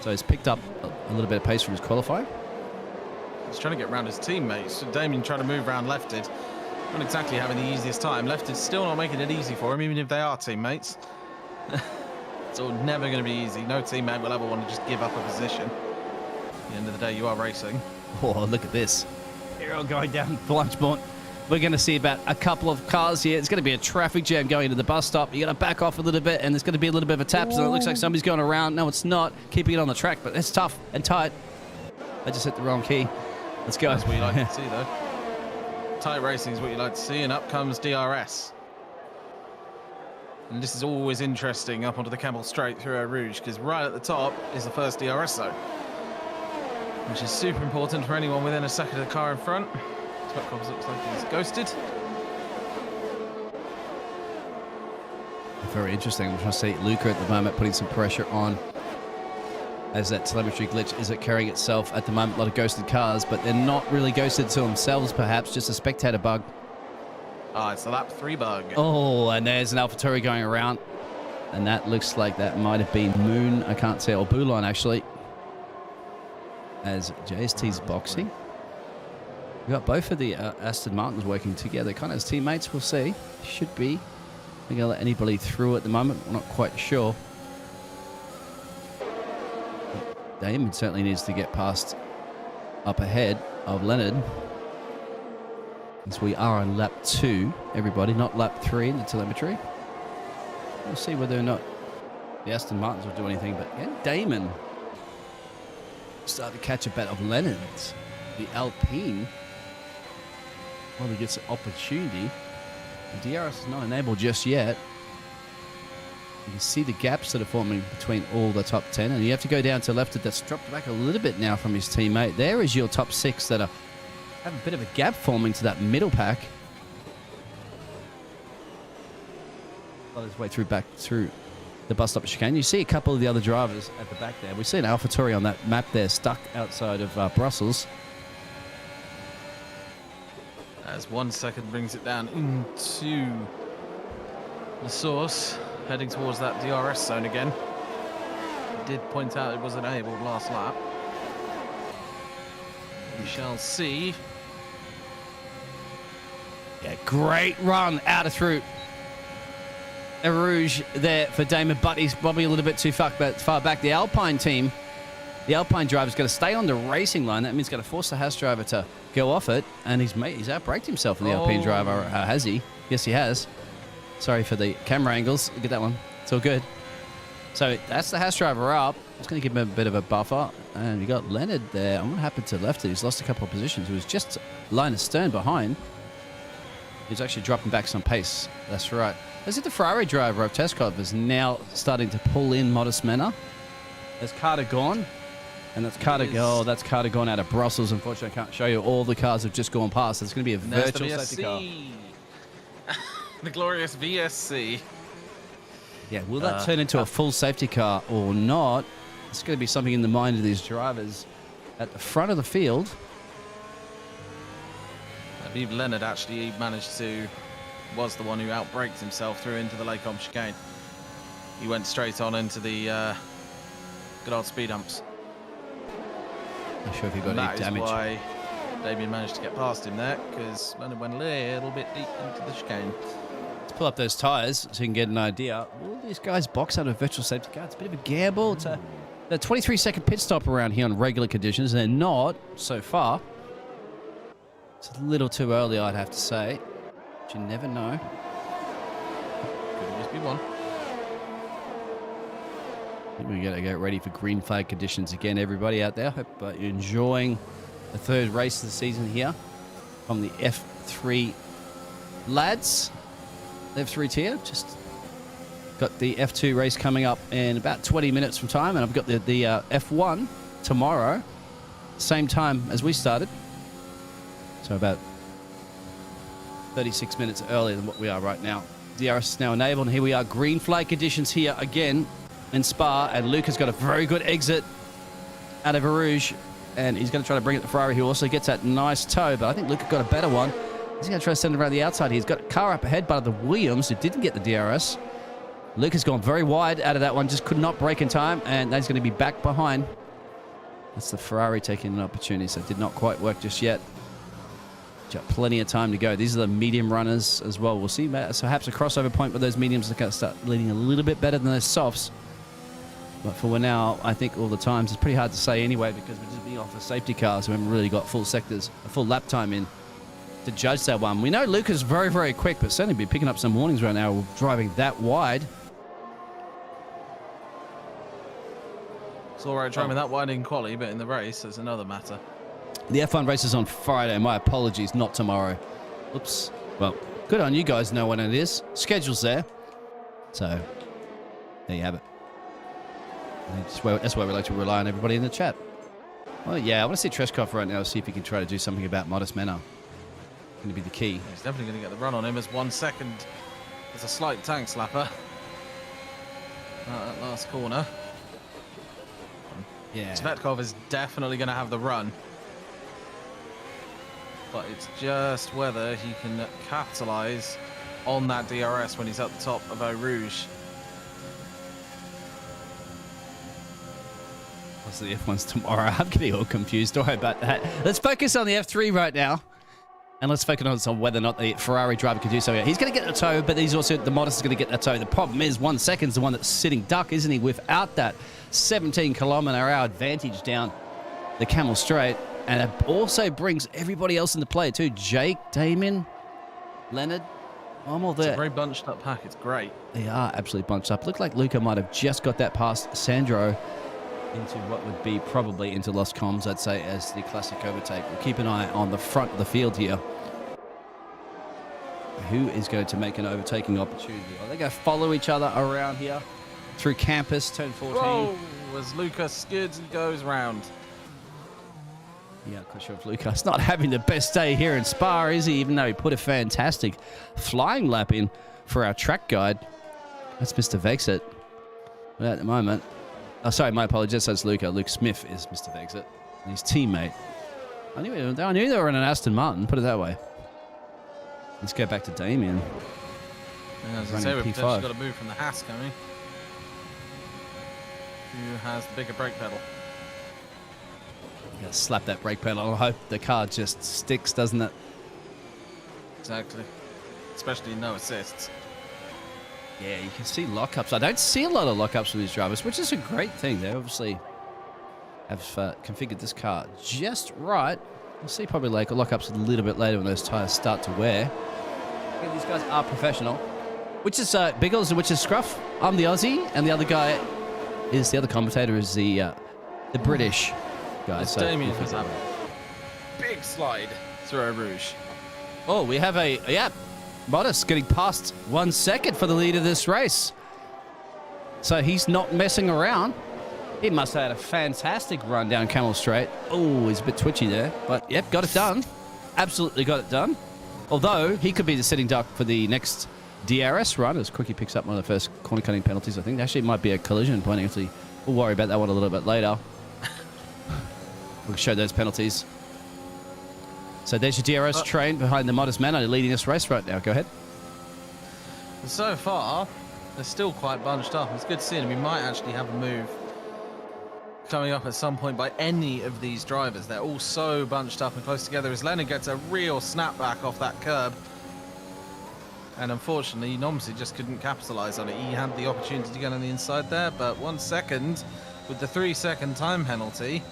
So he's picked up a little bit of pace from his qualifying. He's trying to get around his teammates. So Damien trying to move around Lefted. Not exactly having the easiest time. Lefted's still not making it easy for him, even if they are teammates. It's all never going to be easy. No teammate will ever want to just give up a position. At the end of the day, you are racing. Oh, look at this. They're all going down Blanchmont. We're going to see about a couple of cars here. It's going to be a traffic jam going into the bus stop. You're going to back off a little bit, and there's going to be a little bit of a tap. So it looks like somebody's going around. No, it's not. Keeping it on the track, but it's tough and tight. I just hit the wrong key. Let's go. That's what you like to see, though. Tight racing is what you like to see, and up comes DRS. And this is always interesting up onto the Campbell Straight through Eau Rouge, because right at the top is the first DRS zone, which is super important for anyone within a second of the car in front. Speckhoff looks like he's ghosted. Very interesting. I'm trying to see Luca at the moment putting some pressure on as that telemetry glitch is carrying itself at the moment. A lot of ghosted cars, but they're not really ghosted to themselves, perhaps just a spectator bug. Ah, it's the lap 3 bug. Oh, and there's an AlphaTauri going around, and that looks like that might have been Moon. I can't say, or Boulon actually, as JST's boxing. We've got both of the Aston Martins working together, kind of as teammates. We'll see. Should be. We're going to let anybody through at the moment. We're not quite sure. Damon certainly needs to get past up ahead of Leonard. As we are on lap 2, everybody, not lap 3 in the telemetry. We'll see whether or not the Aston Martins will do anything. But again, Damon started to catch a bit of Leonard's. The Alpine, well, he gets an opportunity. The DRS is not enabled just yet. You can see the gaps that are forming between all the top 10, and you have to go down to left. That's dropped back a little bit now from his teammate. There is your top 6 that have a bit of a gap forming to that middle pack. Got his way back through the bus stop chicane. You see a couple of the other drivers at the back there. We've seen AlphaTauri on that map there, stuck outside of Brussels. As 1 second brings it down into the source, heading towards that DRS zone again. I did point out it was enabled last lap. We shall see. Yeah, great run out of through Eau Rouge there for Damon, but he's probably a little bit too far back. The Alpine team, the Alpine driver's got to stay on the racing line. That means got to force the Haas driver to go off it, and he's outbraked himself in the Alpine driver. Has he? Yes, he has. Sorry for the camera angles. Look at that one. It's all good. So that's the Haas driver up. It's going to give him a bit of a buffer. And you got Leonard there. And what happened to Lefty? He's lost a couple of positions. He was just line astern behind. He's actually dropping back some pace. That's right. Is it the Ferrari driver of Teskov is now starting to pull in Modest Manor? There's Carter gone. And that's Carter. Oh, that's Carter gone out of Brussels. Unfortunately, I can't show you. All the cars have just gone past. It's going to be a virtual safety car. The glorious VSC. Yeah, will that turn into a full safety car or not? It's going to be something in the mind of these drivers at the front of the field. I believe Leonard actually was the one who outbraked himself through into the Lacombe chicane. He went straight on into the good old speed humps. Not sure if he got any damage. That is why Damien managed to get past him there because Leonard went a little bit deep into the chicane. Let's pull up those tyres so you can get an idea. Will these guys box out of virtual safety car? It's a bit of a gamble. It's a 23-second pit stop around here on regular conditions. They're not so far. It's a little too early, I'd have to say. But you never know. Could always be one. I think we got to get ready for green flag conditions again, everybody out there. Hope you're enjoying the third race of the season here from the F3 lads. F3 tier. Just got the F2 race coming up in about 20 minutes from time, and I've got the F1 tomorrow, same time as we started. So about 36 minutes earlier than what we are right now. DRS is now enabled, and here we are. Green flag conditions here again in Spa, and Luke has got a very good exit out of Rouge, and he's going to try to bring it to Ferrari, who also gets that nice toe, but I think Luke got a better one. He's going to try to send it around the outside. He's got a car up ahead by the Williams, who didn't get the DRS. Luke has gone very wide out of that one, just could not break in time, and he's going to be back behind. That's the Ferrari taking an opportunity, so it did not quite work just yet. Got plenty of time to go. These are the medium runners as well. We'll see perhaps a crossover point where those mediums are going to start leading a little bit better than those softs. But for now, I think all the times, it's pretty hard to say anyway because we're just being off the safety cars. We haven't really got full sectors, a full lap time in to judge that one. We know Luke is very, very quick, but certainly be picking up some warnings right now driving that wide. It's all right driving that wide in quali, but in the race, there's another matter. The F1 race is on Friday. My apologies, not tomorrow. Oops. Well, good on you guys know when it is. Schedule's there. So, there you have it. That's why we like to rely on everybody in the chat. Well, yeah, I want to see Treshkov right now, see if he can try to do something about Modest Manor. Going to be the key. He's definitely going to get the run on him as 1 second. There's a slight tank slapper. That last corner. Yeah. Svetkov is definitely going to have the run. But it's just whether he can capitalise on that DRS when he's at the top of Eau Rouge. What's the F1's tomorrow? I'm getting all confused. Don't worry about that. Let's focus on the F3 right now. And let's focus on whether or not the Ferrari driver can do so. He's going to get the toe, but he's also, the Modest is going to get that toe. The problem is 1 second's the one that's sitting duck, isn't he? Without that 17-kilometre-hour advantage down the Camel Straight. And it also brings everybody else into play too. Jake, Damien, Leonard. I'm all there. It's a very bunched up pack. It's great. They are absolutely bunched up. Looked like Luca might have just got that past Sandro into what would be probably into Los Coms, I'd say, as the classic overtake. We'll keep an eye on the front of the field here. Who is going to make an overtaking opportunity? Are they going to follow each other around here through campus, turn 14? Whoa, as Luca skids and goes round. Yeah, quite sure if Lucas not having the best day here in Spa, is he? Even though he put a fantastic flying lap in for our track guide. That's Mr. Vexit. But at the moment... Oh, sorry, my apologies. That's Luca. Luke Smith is Mr. Vexit. And his teammate. I knew they were in an Aston Martin, put it that way. Let's go back to Damien. Yeah, as I say, we've potentially got to move from the Haas, can we? Who has the bigger brake pedal? You gotta slap that brake pedal. I hope the car just sticks, doesn't it? Exactly. Especially no assists. Yeah, you can see lockups. I don't see a lot of lockups with these drivers, which is a great thing. They obviously have configured this car just right. We'll see probably like lockups a little bit later when those tyres start to wear. Yeah, these guys are professional. Which is Biggles and which is Scruff. I'm the Aussie, and the other guy is the other commentator is the British guy. So Damien has a big slide through Eau Rouge. Oh, we have Modest getting past 1 second for the lead of this race. So he's not messing around. He must have had a fantastic run down Camel Straight. Oh, he's a bit twitchy there. But, yep, got it done. Absolutely got it done. Although, he could be the sitting duck for the next DRS run as Quickie picks up one of the first corner cutting penalties, I think. Actually, it might be a collision point. Actually, we'll worry about that one a little bit later. We'll show those penalties. So there's your DRS train behind the Modest Manor leading this race right now. Go ahead. So far, they're still quite bunched up. It's good to see them. We might actually have a move coming up at some point by any of these drivers. They're all so bunched up and close together as Leonard gets a real snapback off that curb. And unfortunately, Nomsy just couldn't capitalize on it. He had the opportunity to get on the inside there, but 1 second with the 3-second time penalty.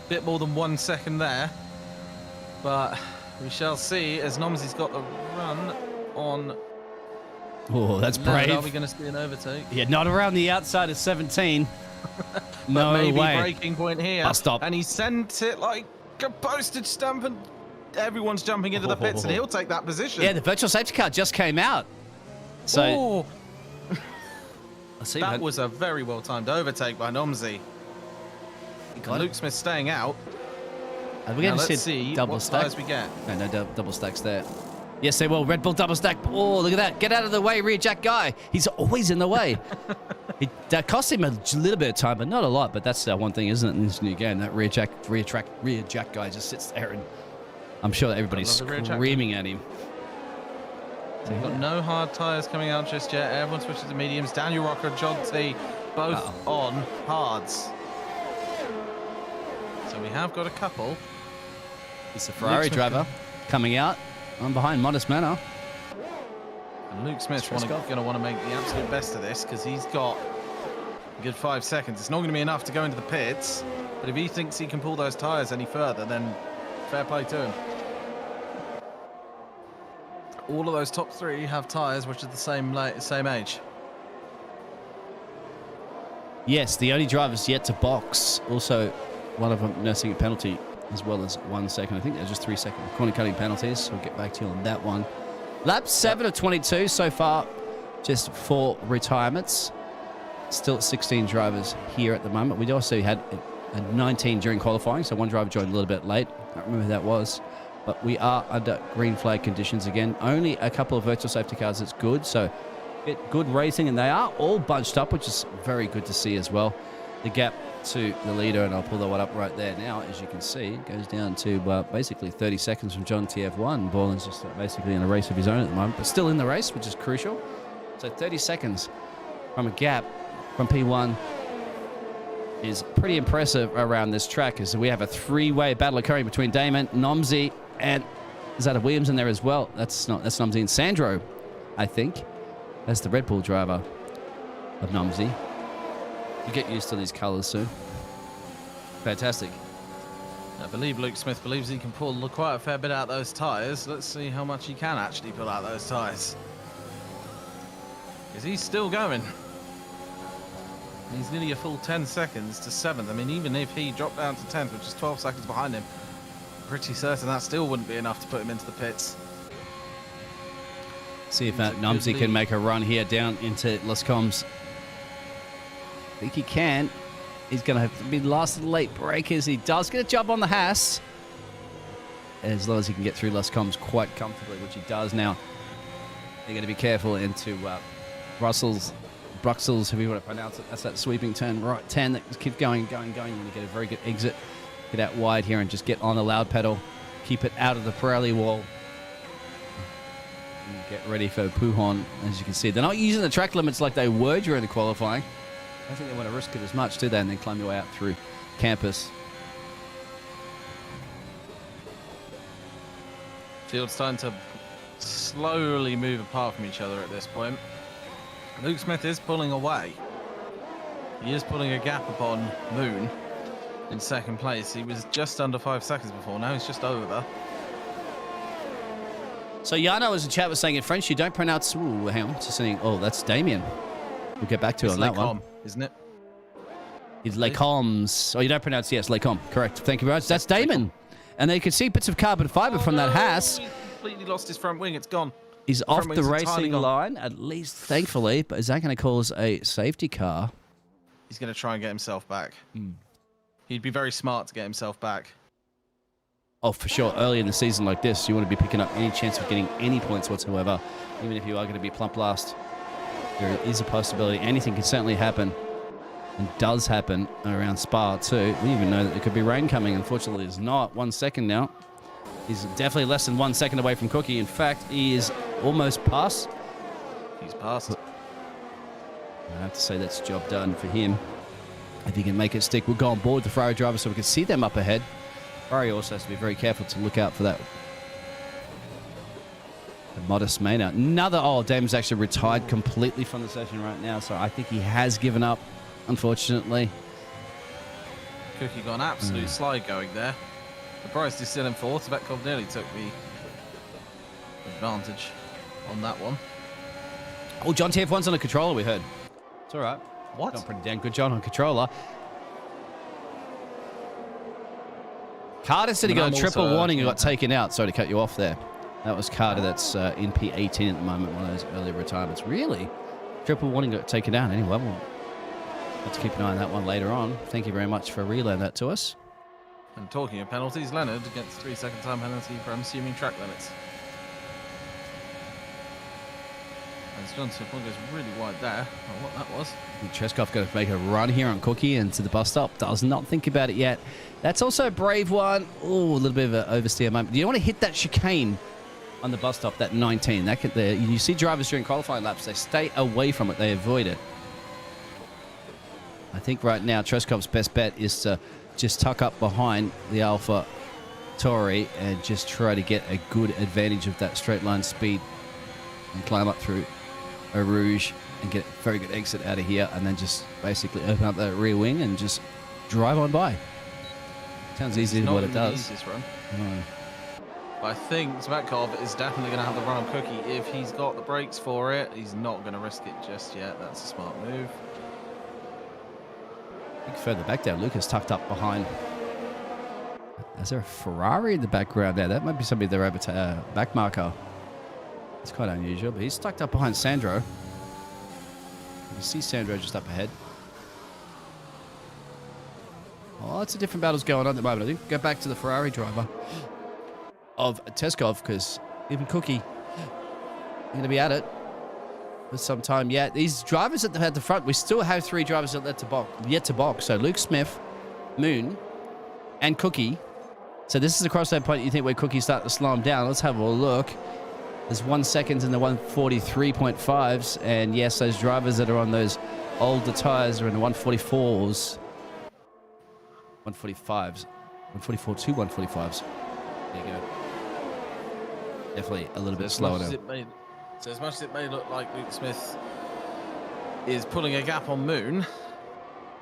Bit more than 1 second there. But we shall see as Nomsy's got the run on. Oh, that's brave. Are we going to see an overtake? Yeah, not around the outside of 17. No maybe way. Breaking point here. I'll stop. And he sent it like a postage stamp, and everyone's jumping into the pits, and he'll take that position. Yeah, the virtual safety car just came out. So I see that was a very well timed overtake by Nomsy. Luke Smith staying out. Are we going to see double what stack? tires we get. No double stacks there. Yes, they will. Red Bull double stack. Oh, look at that. Get out of the way, rear jack guy. He's always in the way. That cost him a little bit of time, but not a lot. But that's one thing, isn't it, in this new game? That rear jack guy just sits there, and I'm sure that everybody's screaming at him. So we've got no hard tyres coming out just yet. Everyone switches to mediums. Daniel Rocker, John T, both on hards. So we have got a couple. It's a Ferrari driver coming out. I'm behind Modest Manor. And Luke Smith's going to want to make the absolute best of this because he's got a good 5 seconds. It's not going to be enough to go into the pits, but if he thinks he can pull those tyres any further, then fair play to him. All of those top three have tyres which are the same age. Yes, the only drivers yet to box. Also, one of them nursing a penalty, as well as 1 second. I think there's just 3 second corner cutting penalties. So we'll get back to you on that one. Lap 7 of 22 so far. Just 4 retirements. Still 16 drivers here at the moment. We also had a 19 during qualifying, so one driver joined a little bit late. I can't remember who that was. But we are under green flag conditions again. Only a couple of virtual safety cars that's good. So get good racing, and they are all bunched up, which is very good to see as well. The gap to the leader, and I'll pull that one up right there now, as you can see, goes down to basically 30 seconds from John TF1. Borland's just basically in a race of his own at the moment, but still in the race, which is crucial. So 30 seconds from a gap from P1 is pretty impressive around this track, as we have a 3-way battle occurring between Damon, Nomsy, and is that a Williams in there as well? That's Nomsy and Sandro, I think. That's the Red Bull driver of Nomsy. You get used to these colours soon. Fantastic. I believe Luke Smith believes he can pull quite a fair bit out those tyres. Let's see how much he can actually pull out those tyres. Because he's still going. He's nearly a full 10 seconds to 7th. I mean, even if he dropped down to 10th, which is 12 seconds behind him, pretty certain that still wouldn't be enough to put him into the pits. See if Nomsy can make a run here down into Las Coms. I think he can. He's going to have to be the last of the late breakers. He does get a job on the Haas, as long as he can get through Las Coms quite comfortably, which he does now. They're going to be careful into Brussels, if you want to pronounce it. That's that sweeping turn right 10 that keeps going. You're going to get a very good exit. Get out wide here and just get on the loud pedal. Keep it out of the Pirelli wall. And get ready for Pujon. As you can see, they're not using the track limits like they were during the qualifying. I don't think they want to risk it as much, do they? And then climb your way out through campus. Field's starting to slowly move apart from each other at this point. Luke Smith is pulling away. He is pulling a gap upon Moon in second place. He was just under 5 seconds before. Now he's just over. So Yano, as the chat was saying in French, you don't pronounce... Ooh, hang on. Just saying, oh, that's Damien. We'll get back to it on that one. Isn't it? It's Les Coms. Oh, you don't pronounce, yes, Les Coms. Correct. Thank you very much. That's Damon. And you can see bits of carbon fiber from that Haas. He completely lost his front wing. It's gone. He's off the racing line, at least, thankfully. But is that going to cause a safety car? He's going to try and get himself back. He'd be very smart to get himself back. Oh, for sure. Early in the season like this, you want to be picking up any chance of getting any points whatsoever, even if you are going to be plump last. There is a possibility. Anything can certainly happen, and does happen around Spa too. We even know that there could be rain coming. Unfortunately, there's not. 1 second now. He's definitely less than 1 second away from Cookie. In fact, he is almost past. He's past. I have to say that's job done for him. If he can make it stick, we'll go on board the Ferrari driver so we can see them up ahead. Ferrari also has to be very careful to look out for that. The modest main out. Dame's actually retired completely from the session right now, so I think he has given up, unfortunately. Cookie got an absolute slide going there. Surprised he's still in fourth. Svetkov nearly took the advantage on that one. Oh, John TF1's on a controller, we heard. It's all right. What? Done pretty damn good job on controller. Carter said he got a triple warning and got taken out. Sorry to cut you off there. That was Carter. That's in P18 at the moment, one of those early retirements. Really? Triple warning got taken down. Anyway, we'll have to keep an eye on that one later on. Thank you very much for relaying that to us. And talking of penalties, Leonard gets 3-second time penalty for assuming track limits. As Johnson goes really wide there. Oh, what that was. Treskov going to make a run here on Cookie into the bus stop. Does not think about it yet. That's also a brave one. Oh, a little bit of an oversteer moment. You don't want to hit that chicane on the bus stop, that 19. You see drivers during qualifying laps, they stay away from it. They avoid it. I think right now Treskov's best bet is to just tuck up behind the Alpha Tauri and just try to get a good advantage of that straight line speed and climb up through a Rouge and get a very good exit out of here, and then just basically open up that rear wing and just drive on by. Sounds easy to what it does. Run. No. I think Svetkov is definitely going to have the run on Cookie if he's got the brakes for it. He's not going to risk it just yet. That's a smart move. I think further back down, Lucas tucked up behind. Is there a Ferrari in the background there? That might be somebody they're over to back marker. It's quite unusual, but he's tucked up behind Sandro. You see Sandro just up ahead. Oh, lots of different battles going on at the moment. I think go back to the Ferrari driver of Teskov, because even Cookie going to be at it for some time. Yeah, these drivers at the front, we still have 3 drivers yet to box. So Luke Smith, Moon, and Cookie. So this is the crossover point you think where Cookie's starting to slow him down. Let's have a look. There's 1 second in the 143.5s, and yes, those drivers that are on those older tires are in the 144s. 145s. 144 to 145s. There you go. Definitely a little bit slower now. So as much as it may look like Luke Smith is pulling a gap on Moon,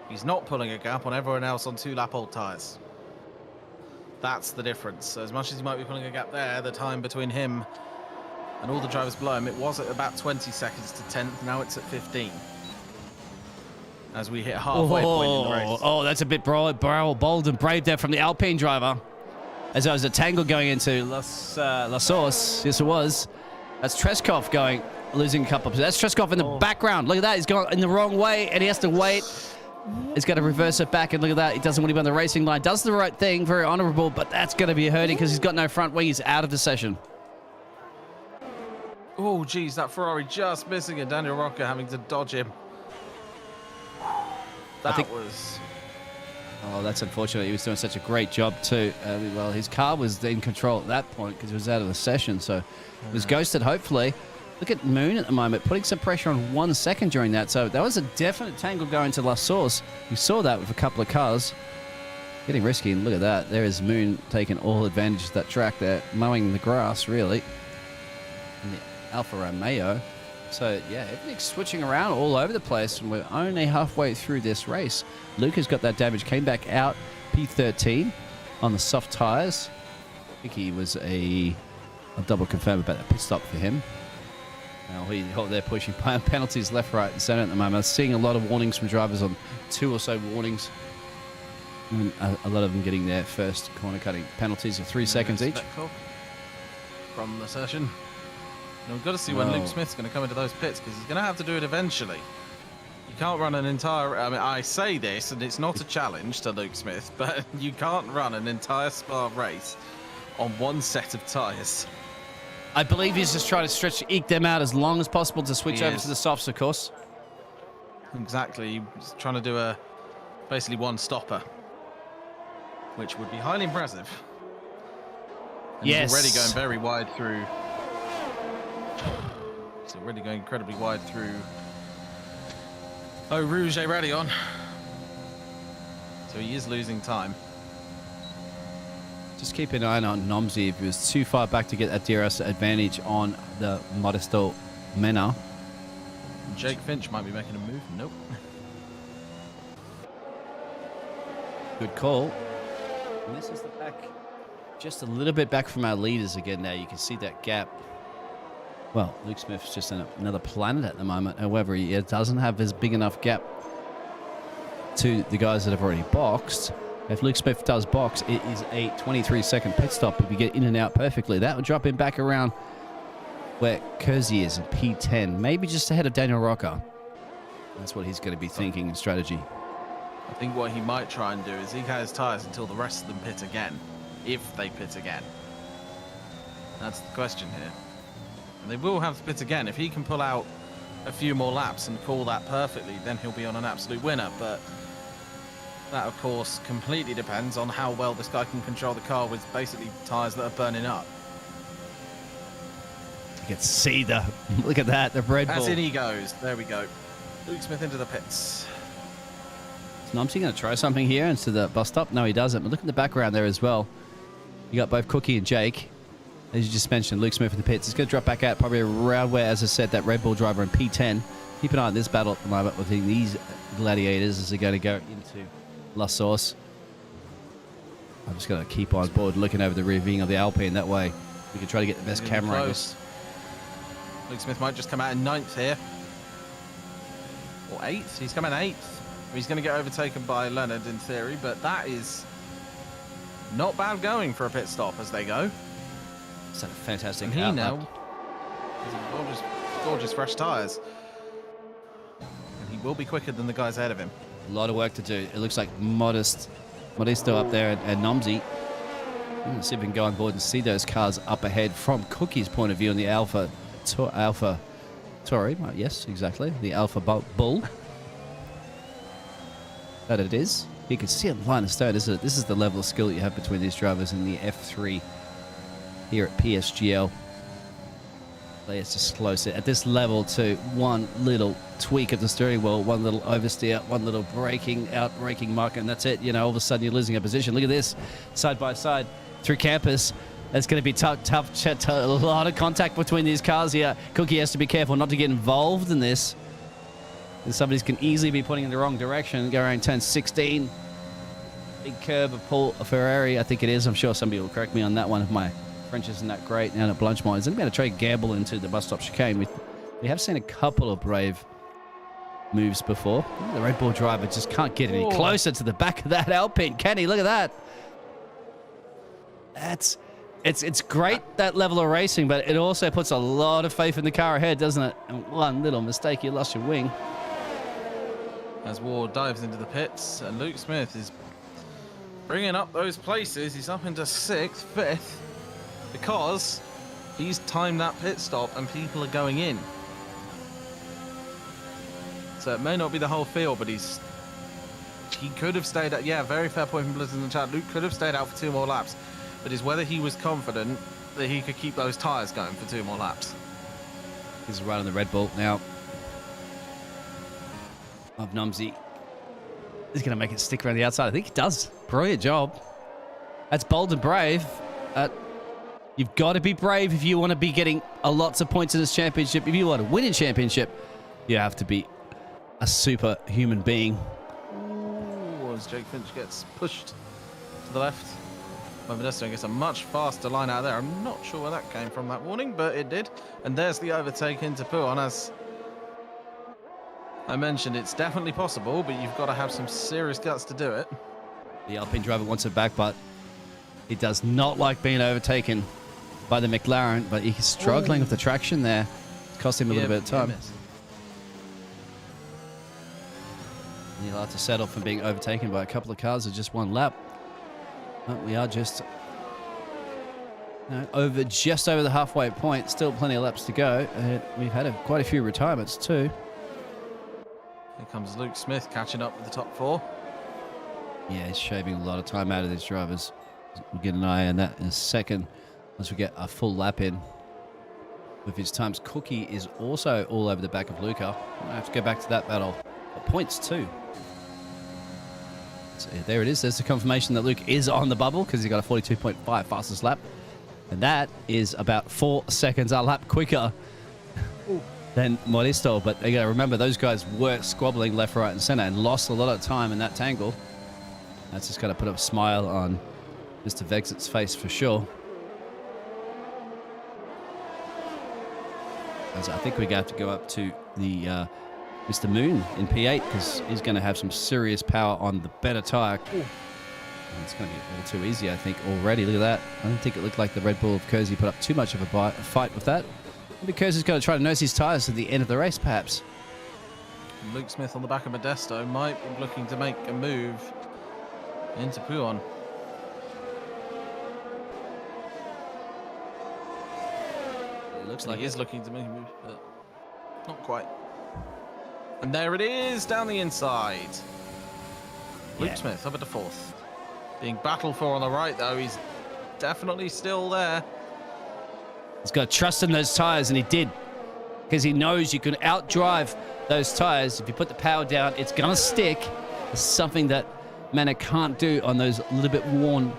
he's not pulling a gap on everyone else on 2-lap-old tyres. That's the difference. So as much as he might be pulling a gap there, the time between him and all the drivers below him, it was at about 20 seconds to 10th. Now it's at 15. As we hit halfway point in the race. Oh, that's a bit bold and brave there from the Alpine driver. As there was a tangle going into La Source. Yes, it was. That's Treskov losing a couple of... That's Treskov in the background. Look at that. He's gone in the wrong way, and he has to wait. He's got to reverse it back, and look at that. He doesn't want to be on the racing line. Does the right thing. Very honourable, but that's going to be hurting because he's got no front wing. He's out of the session. Oh, geez, that Ferrari just missing it. Daniel Rocca having to dodge him. That was... Oh, that's unfortunate. He was doing such a great job too. Well, his car was in control at that point because he was out of the session, so it was ghosted, hopefully. Look at Moon at the moment, putting some pressure on 1 second during that. So that was a definite tangle going to La Source. You saw that with a couple of cars. Getting risky, and look at that. There is Moon taking all advantage of that track there, mowing the grass, really. And the Alfa Romeo. So, yeah, everything's switching around all over the place, and we're only halfway through this race. Luca's got that damage, came back out P13 on the soft tyres. I think he was I'll double confirm about that pit stop for him. Now, they're pushing penalties left, right, and centre at the moment. I'm seeing a lot of warnings from drivers on 2 or so warnings. And a lot of them getting their first corner cutting penalties of 3 seconds each. From the session. And we've got to see when Luke Smith's going to come into those pits, because he's going to have to do it eventually. You can't run an entire... I mean, I say this, and it's not a challenge to Luke Smith, but you can't run an entire Spa race on 1 set of tyres. I believe he's just trying to eke them out as long as possible to switch over to the softs, of course. Exactly. He's trying to do basically one stopper, which would be highly impressive. And he's already going very wide through... He's already going incredibly wide through... Oh, Rouge Radion. So he is losing time. Just keep an eye on Nomsy if he was too far back to get that DRS advantage on the Modesto Mena. Jake Finch might be making a move. Nope. Good call. And this is the back, just a little bit back from our leaders again now. You can see that gap. Well, Luke Smith's just in another planet at the moment. However, he doesn't have as big enough gap to the guys that have already boxed. If Luke Smith does box, it is a 23-second pit stop if you get in and out perfectly. That would drop him back around where Kersey is in P10, maybe just ahead of Daniel Rocca. That's what he's going to be thinking in strategy. I think what he might try and do is he has tyres until the rest of them pit again, if they pit again. That's the question here. And they will have to pit again. If he can pull out a few more laps and call that perfectly, then he'll be on an absolute winner. But that, of course, completely depends on how well this guy can control the car with basically tyres that are burning up. You can see the, look at that, the Red Bull. As in he goes. There we go. Luke Smith into the pits. Is Nomsy going to try something here into the bus stop? No, he doesn't. But look at the background there as well. You got both Cookie and Jake. As you just mentioned, Luke Smith in the pits. It's going to drop back out probably around where, as I said, that Red Bull driver in P10. Keep an eye on this battle at the moment with these gladiators as they're going to go into La Source. I'm just going to keep on board looking over the rear wing of the Alpine. That way we can try to get the best camera angles. Luke Smith might just come out in 9th here. Or 8th. He's coming 8th. He's going to get overtaken by Leonard in theory, but that is not bad going for a pit stop as they go. It's a fantastic and he now has gorgeous fresh tyres. And he will be quicker than the guys ahead of him. A lot of work to do. It looks like Modesto up there and Nomsy. Let's see if we can go on board and see those cars up ahead from Cookie's point of view on the Alpha Tori. Yes, exactly. The Alpha Bull. That it is. You can see a line of stone. This is the level of skill that you have between these drivers in the F3 here at PSGL. Let's just close it. At this level too, one little tweak of the steering wheel, one little oversteer, one little braking mark, and that's it. You know, all of a sudden you're losing a position. Look at this, side by side through campus. It's going to be tough, a lot of contact between these cars here. Cookie has to be careful not to get involved in this. And somebody can easily be pointing in the wrong direction. Go around turn 16. Big curve of Paul Ferrari, I think it is. I'm sure somebody will correct me on that one if my French isn't that great down at Blanchemont. Is anybody going to try to gamble into the bus stop chicane? We have seen a couple of brave moves before. The Red Bull driver just can't get any closer to the back of that Alpine, can he? Look at that. It's great, that level of racing, but it also puts a lot of faith in the car ahead, doesn't it? And one little mistake, you lost your wing. As Ward dives into the pits, and Luke Smith is bringing up those places. He's up into 6th, 5th, because he's timed that pit stop and people are going in. So it may not be the whole field, but he could have stayed out. Yeah, very fair point from Blizzard in the chat. Luke could have stayed out for 2 more laps, but it's whether he was confident that he could keep those tyres going for 2 more laps. He's right on the Red Bull now. Of Nomsy. He's going to make it stick around the outside. I think he does. Brilliant job. That's bold and brave. You've got to be brave if you want to be getting lots of points in this championship. If you want to win a championship, you have to be a superhuman being. Ooh, as Jake Finch gets pushed to the left. Modesto gets a much faster line out there. I'm not sure where that came from, that warning, but it did. And there's the overtake into Pouon. As I mentioned, it's definitely possible, but you've got to have some serious guts to do it. The Alpine driver wants it back, but he does not like being overtaken by the McLaren, but he's struggling with the traction there. It's cost him a little bit of time. He'll have to settle for being overtaken by a couple of cars in just 1 lap. But we are just just over the halfway point. Still plenty of laps to go. We've had quite a few retirements too. Here comes Luke Smith catching up with the top 4. Yeah, he's shaving a lot of time out of these drivers. We'll get an eye on that in a second once we get a full lap in. With his times, Cookie is also all over the back of Luca. I have to go back to that battle. But points too. So there it is. There's the confirmation that Luke is on the bubble because he got a 42.5 fastest lap. And that is about 4 seconds a lap quicker than Modisto. But you got to remember, those guys were squabbling left, right, and center and lost a lot of time in that tangle. That's just got to put a smile on Mr. Vexit's face for sure. As I think we're going to have to go up to the Mr. Moon in P8 because he's going to have some serious power on the better tire. It's going to be all too easy, I think, already. Look at that. I don't think it looked like the Red Bull of Kersey put up too much of a fight with that. Maybe Kersey's going to try to nose his tyres at the end of the race, perhaps. Luke Smith on the back of Modesto might be looking to make a move into Puon. It looks like he is looking to make a move, but not quite. And there it is, down the inside. Luke Smith up at the 4th. Being battled for on the right, though. He's definitely still there. He's got trust in those tyres, and he did. Because he knows you can outdrive those tyres. If you put the power down, it's going to stick. It's something that Manor can't do on those a little bit worn.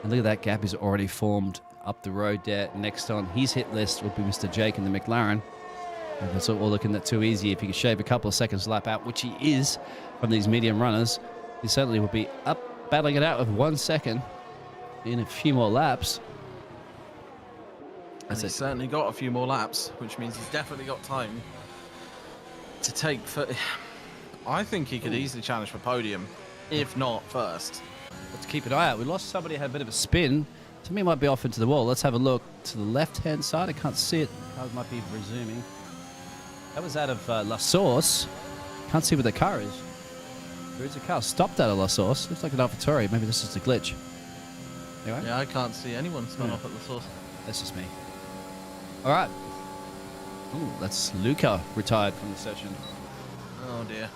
And look at that gap is already formed up the road there. Next on his hit list would be Mr. Jake in the McLaren. And that's all looking that too easy. If he could shave a couple of seconds lap out, which he is from these medium runners, he certainly would be up battling it out with 1 second in a few more laps. And he's certainly got a few more laps, which means he's definitely got time to take for... I think he could easily challenge for podium, if not first. Let's keep an eye out. We lost somebody who had a bit of a spin. To me, it might be off into the wall. Let's have a look to the left-hand side. I can't see it. I might be resuming. That was out of La Source. Can't see where the car is. There is a car stopped out of La Source. Looks like an AlphaTauri. Maybe this is a glitch. Anyway. Yeah, I can't see anyone spun off at La Source. That's just me. All right. Ooh, that's Luca retired from the session. Oh, dear.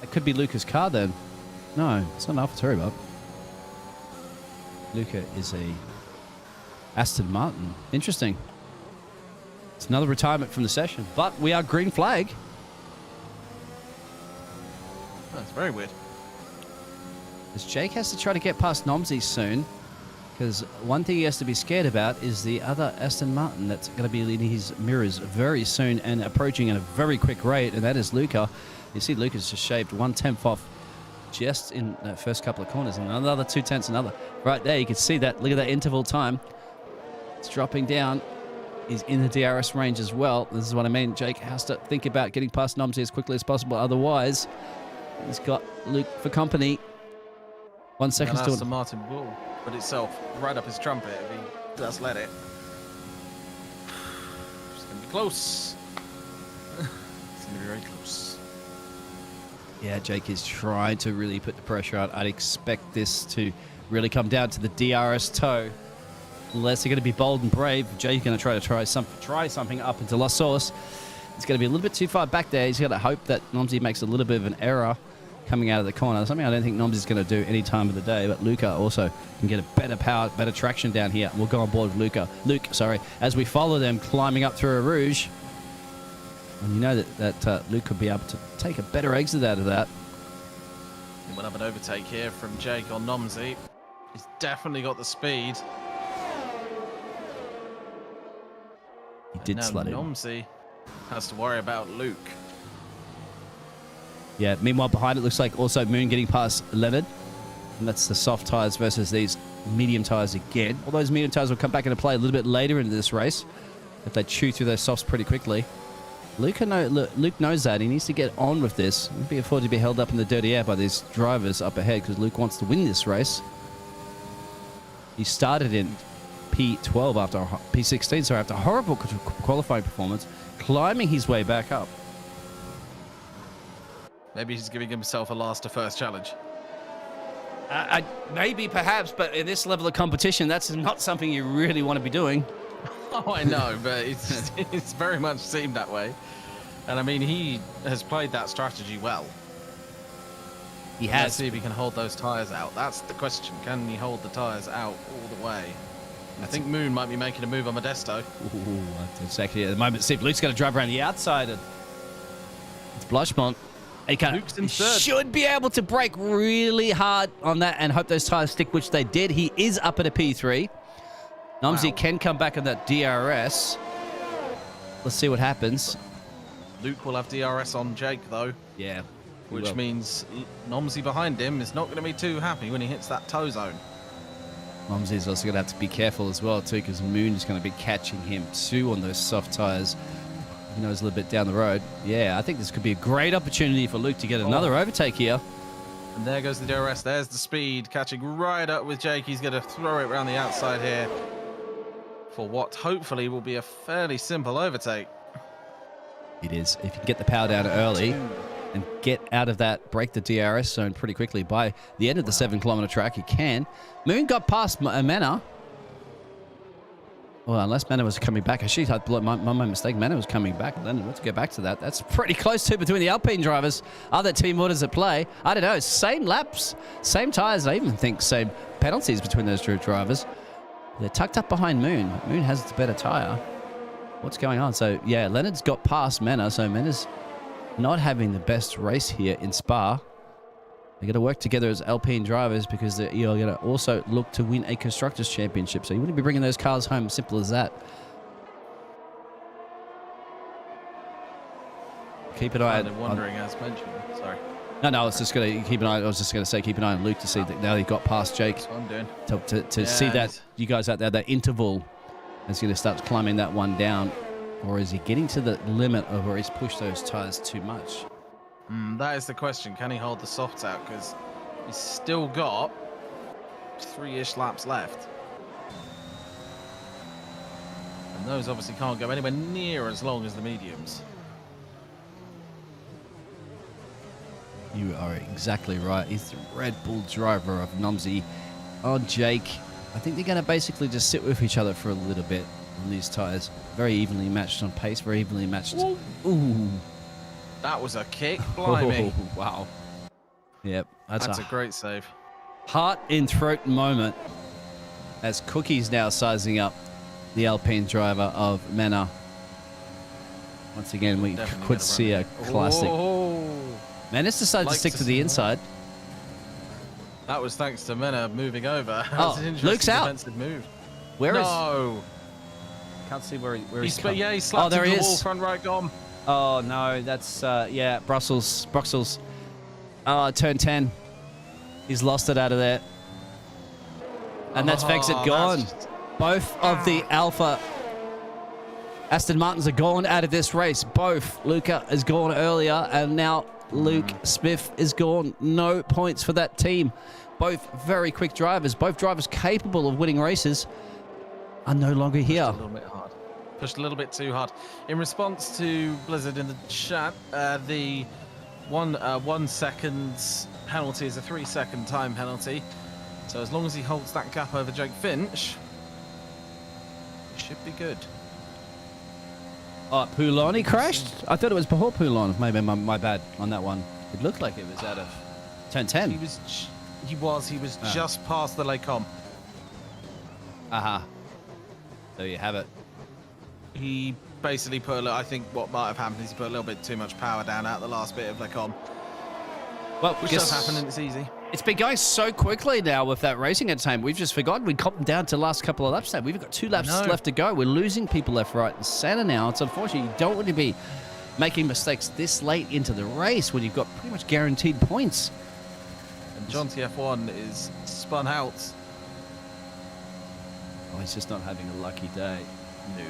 It could be Luca's car then. No, it's not an AlphaTauri, Bob. Luca is a Aston Martin. Interesting. It's another retirement from the session, but we are green flag. That's very weird. As Jake has to try to get past Nomsy soon, because one thing he has to be scared about is the other Aston Martin that's going to be leading his mirrors very soon and approaching at a very quick rate, and that is Luca. You see Luca's just shaved 1/10 off just in the first couple of corners, and another 2/10 another. Right there, you can see that. Look at that interval time. It's dropping down. He's in the DRS range as well. This is what I mean. Jake has to think about getting past Nomsy as quickly as possible. Otherwise, he's got Luke for company. 1 second still. Aston Martin will put itself right up his trumpet if he does let it. It's going to be close. It's going to be very close. Yeah, Jake is trying to really put the pressure on. I'd expect this to really come down to the DRS toe. Unless they're going to be bold and brave, Jake's going to try something up into La Source. It's going to be a little bit too far back there. He's got to hope that Nomsy makes a little bit of an error coming out of the corner. Something I don't think Nomsy's going to do any time of the day, but Luca also can get a better power, better traction down here. We'll go on board with Luke, as we follow them climbing up through a Rouge. And you know that Luke could be able to take a better exit out of that. We'll have an overtake here from Jake on Nomsy. He's definitely got the speed. He did slut in. Nomsy has to worry about Luke. Yeah, meanwhile behind it looks like also Moon getting past Leonard. And that's the soft tyres versus these medium tyres again. All those medium tyres will come back into play a little bit later into this race if they chew through those softs pretty quickly. Luke knows that. He needs to get on with this. He can't be afforded to be held up in the dirty air by these drivers up ahead because Luke wants to win this race. He started in P12 after P16, so after a horrible qualifying performance, climbing his way back up. Maybe he's giving himself a last to first challenge. Maybe, perhaps, but in this level of competition, that's not something you really want to be doing. Oh, I know, but it's very much seemed that way. And I mean, he has played that strategy well. He has. Let's see if he can hold those tyres out. That's the question. Can he hold the tyres out all the way? I think Moon might be making a move on Modesto. Ooh, that's exactly at the moment. See if Luke's going to drive around the outside. And It's Blushmont. He Luke's in third. should be able to brake really hard on that and hope those tires stick, which they did. He is up at a P3. Nomsy can come back on that DRS. Let's see what happens. Luke will have DRS on Jake, though. Yeah. Which means Nomsy behind him is not going to be too happy when he hits that toe zone. Nomsy's also going to have to be careful as well, too, because Moon is going to be catching him, too, on those soft tires. He knows a little bit down the road. Yeah, I think this could be a great opportunity for Luke to get another overtake here. And there goes the DRS. There's the speed, catching right up with Jake. He's going to throw it around the outside here for what hopefully will be a fairly simple overtake. It is. If you can get the power down early and get out of that, break the DRS zone pretty quickly by the end of the 7-kilometer track, you can. Moon got past Manor. Well, unless Manor was coming back. Actually, my mistake. Manor was coming back. Then let's go back to that. That's pretty close to between the Alpine drivers. Other team orders at play. I don't know. Same laps, same tires. I even think same penalties between those two drivers. They're tucked up behind Moon. Moon has the better tire. What's going on? So, yeah, Leonard's got past Manor. So, Manor's not having the best race here in Spa. They're going to work together as Alpine drivers because they're going to also look to win a Constructors' Championship. So you wouldn't be bringing those cars home. Simple as that. Keep an eye on... wondering, as mentioned. Sorry. No, I was just going to keep an eye. I was just going to say keep an eye on Luke to see that now he got past Jake. That's what I'm doing. To see that you guys out there, that interval is going to start climbing that one down, or is he getting to the limit of where he's pushed those tires too much? That is the question. Can he hold the softs out? Because he's still got 3-ish laps left. And those obviously can't go anywhere near as long as the mediums. You are exactly right. He's the Red Bull driver of Nomsy on Jake. I think they're going to basically just sit with each other for a little bit on these tires. Very evenly matched on pace, very evenly matched. Ooh. That was a kick. Blimey. Oh, wow. Yep. That's a great save. Heart in throat moment as Cookie's now sizing up the Alpine driver of Manor. Once again, we could see a classic. Manus decided to stick to the inside. That was thanks to Mena moving over. Oh, Luke's out. Defensive move. Where is? No. Can't see where he's come. Yeah, he slapped there into he the wall, is. front right gone. Oh, no, that's, yeah, Brussels. Turn 10. He's lost it out of there. And that's Vexit gone. Both of the Alpha Aston Martins are gone out of this race. Both. Luca is gone earlier, and now Luke Smith is gone. No points for that team. Both very quick drivers. Both drivers capable of winning races are no longer here. A little bit hard. Pushed a little bit too hard. In response to Blizzard in the chat, the 1 second penalty is a 3-second time penalty. So as long as he holds that gap over Jake Finch, it should be good. Oh, Poulon, he crashed? I thought it was before Poulon. Maybe my bad on that one. It looked like it was out of turn 10. He was just past the Lecom. Aha. There you have it. He basically put I think what might have happened is he put a little bit too much power down at the last bit of Lecom. Well, which does happen and it's easy. It's been going so quickly now with that racing entertainment. We've just forgotten. We copped down to the last couple of laps now. We've got 2 laps left to go. We're losing people left, right, and center now. It's unfortunate. You don't want to be making mistakes this late into the race when you've got pretty much guaranteed points. And John TF1 is spun out. Oh, he's just not having a lucky day. No,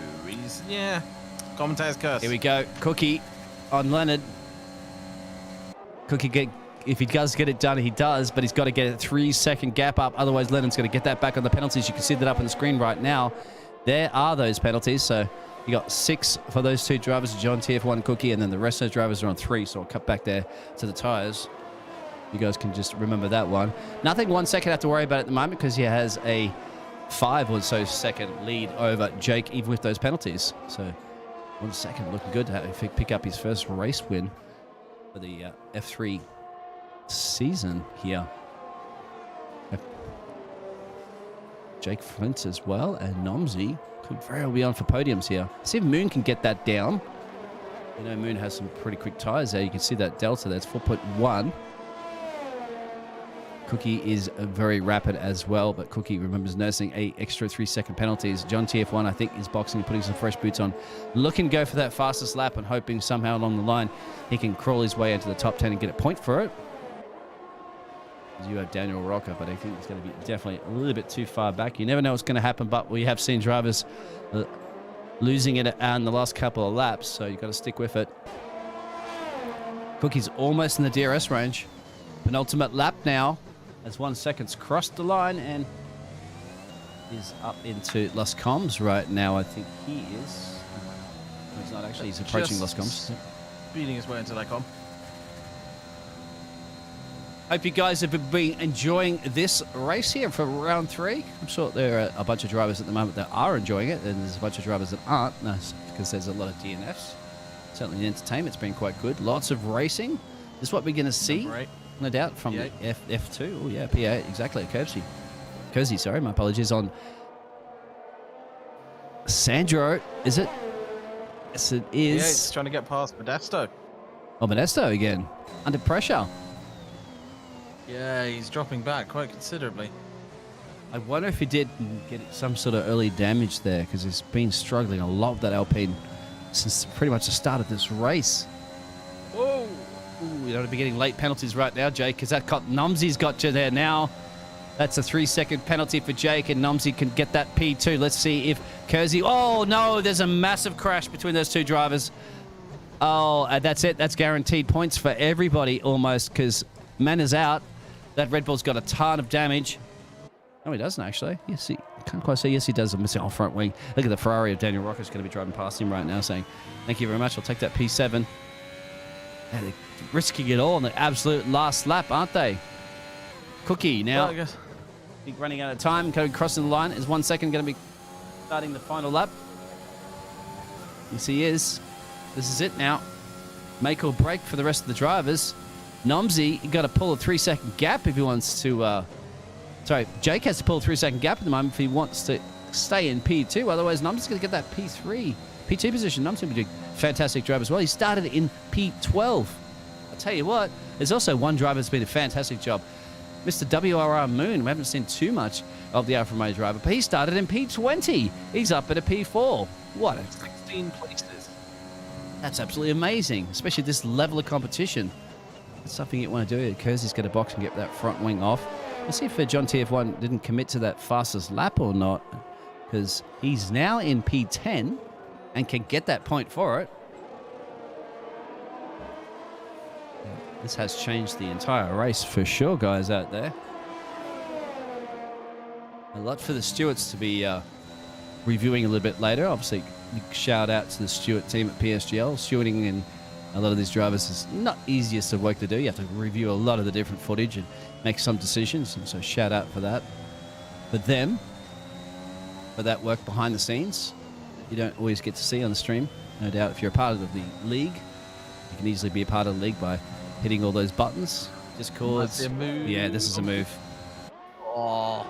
yeah. Commentator's curse. Here we go. Cookie on Leonard. Cookie if he does get it done, he does, but he's got to get a 3-second gap up. Otherwise, Leonard's going to get that back on the penalties. You can see that up on the screen right now. There are those penalties. So you got 6 for those 2 drivers, John, TF1, Cookie, and then the rest of those drivers are on 3. So I'll cut back there to the tires. You guys can just remember that one. Nothing 1 second have to worry about at the moment because he has a 5 or so second lead over Jake, even with those penalties. So 1 second looking good to pick up his first race win for the F3 season here. Jake Flint as well, and Nomsy could very well be on for podiums here. See if Moon can get that down. You know, Moon has some pretty quick tyres there. You can see that delta. That's 4.1. Cookie is very rapid as well, but Cookie remembers nursing a extra 3-second penalties. John TF1, I think, is boxing and putting some fresh boots on. Looking to go for that fastest lap and hoping somehow along the line he can crawl his way into the top 10 and get a point for it. You have Daniel Rocker, but I think it's going to be definitely a little bit too far back. You never know what's going to happen, but we have seen drivers losing it in the last couple of laps, so you've got to stick with it. Cookie's almost in the DRS range. Penultimate lap now, as 1 second's crossed the line and is up into Los Coms right now. I think he is. No, he's not actually. He's approaching Los Coms. Beating his way into that com. Hope you guys have been enjoying this race here for round 3. I'm sure there are a bunch of drivers at the moment that are enjoying it, and there's a bunch of drivers that aren't, because there's a lot of DNFs. Certainly the entertainment's been quite good. Lots of racing. This is what we're going to see, no doubt, from the F2. Oh, yeah, P8, exactly. Kersey, sorry, my apologies, on Sandro, is it? Yes, it is. Yeah, it's trying to get past Modesto. Oh, Modesto again, under pressure. Yeah, he's dropping back quite considerably. I wonder if he did get some sort of early damage there, because he's been struggling a lot with that Alpine since pretty much the start of this race. Oh, you don't be getting late penalties right now, Jake, because that Numsy's got you there now. That's a 3-second penalty for Jake, and Numsy can get that P2. Let's see if Kersey... Oh, no, there's a massive crash between those two drivers. Oh, that's it. That's guaranteed points for everybody almost, because Man is out. That Red Bull's got a ton of damage. No, he doesn't, actually. Yes, he can't quite say. Yes, he does. A missing off front wing. Look at the Ferrari of Daniel Rocco's going to be driving past him right now, saying, thank you very much. I'll take that P7. And they're risking it all on the absolute last lap, aren't they? Cookie now. Well, I guess. Running out of time, crossing the line. Is 1 second going to be starting the final lap? Yes, he is. This is it now. Make or break for the rest of the drivers. Nomsy, you got to pull a 3-second gap if he wants to. Sorry, Jake has to pull a 3-second gap at the moment if he wants to stay in P2. Otherwise, Nomsy's going to get that P2 position. Nomsy's going to be doing a fantastic job as well. He started in P12. I'll tell you what, there's also one driver that's been a fantastic job. Mr. WRR Moon. We haven't seen too much of the Alfa Romeo driver, but he started in P20. He's up at a P4. What? 16 places. That's absolutely amazing, especially this level of competition. It's something you want to do. Kersey's got to box and get that front wing off. Let's see if John TF1 didn't commit to that fastest lap or not, because he's now in P10 and can get that point for it. This has changed the entire race for sure, guys out there. A lot for the stewards to be reviewing a little bit later. Obviously, shout out to the Stewart team at PSGL. Stewarding in a lot of these drivers is not easiest of work to do. You have to review a lot of the different footage and make some decisions, and so shout out for that. But them, for that work behind the scenes, you don't always get to see on the stream. No doubt if you're a part of the league, you can easily be a part of the league by hitting all those buttons. Discords. Yeah, this is a move. Oh,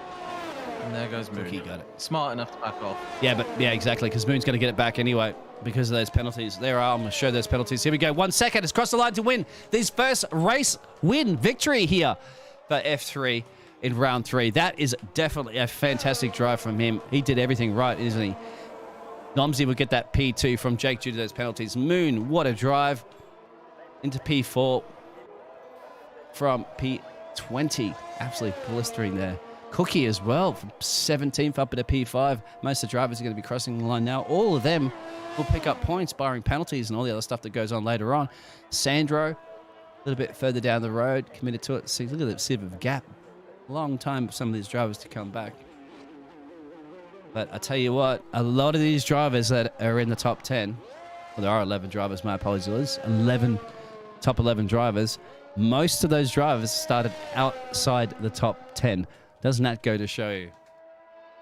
and there goes Moon. He got it. Smart enough to back off. Yeah, but yeah, exactly, because Moon's going to get it back anyway because of those penalties. There are. I'm going to show those penalties. Here we go. 1 second. It's crossed the line to win this first race victory here for F3 in round 3. That is definitely a fantastic drive from him. He did everything right, isn't he? Nomsy will get that P2 from Jake due to those penalties. Moon, what a drive. Into P4 from P20. Absolutely blistering there. Cookie as well from 17th up at a P5. Most of the drivers are going to be crossing the line now. All of them will pick up points, barring penalties and all the other stuff that goes on later on. Sandro, a little bit further down the road, committed to it. See, look at that sieve of gap. Long time for some of these drivers to come back. But I tell you what, a lot of these drivers that are in the top 10, well, there are 11 drivers, my apologies, top 11 drivers. Most of those drivers started outside the top 10. Doesn't that go to show you?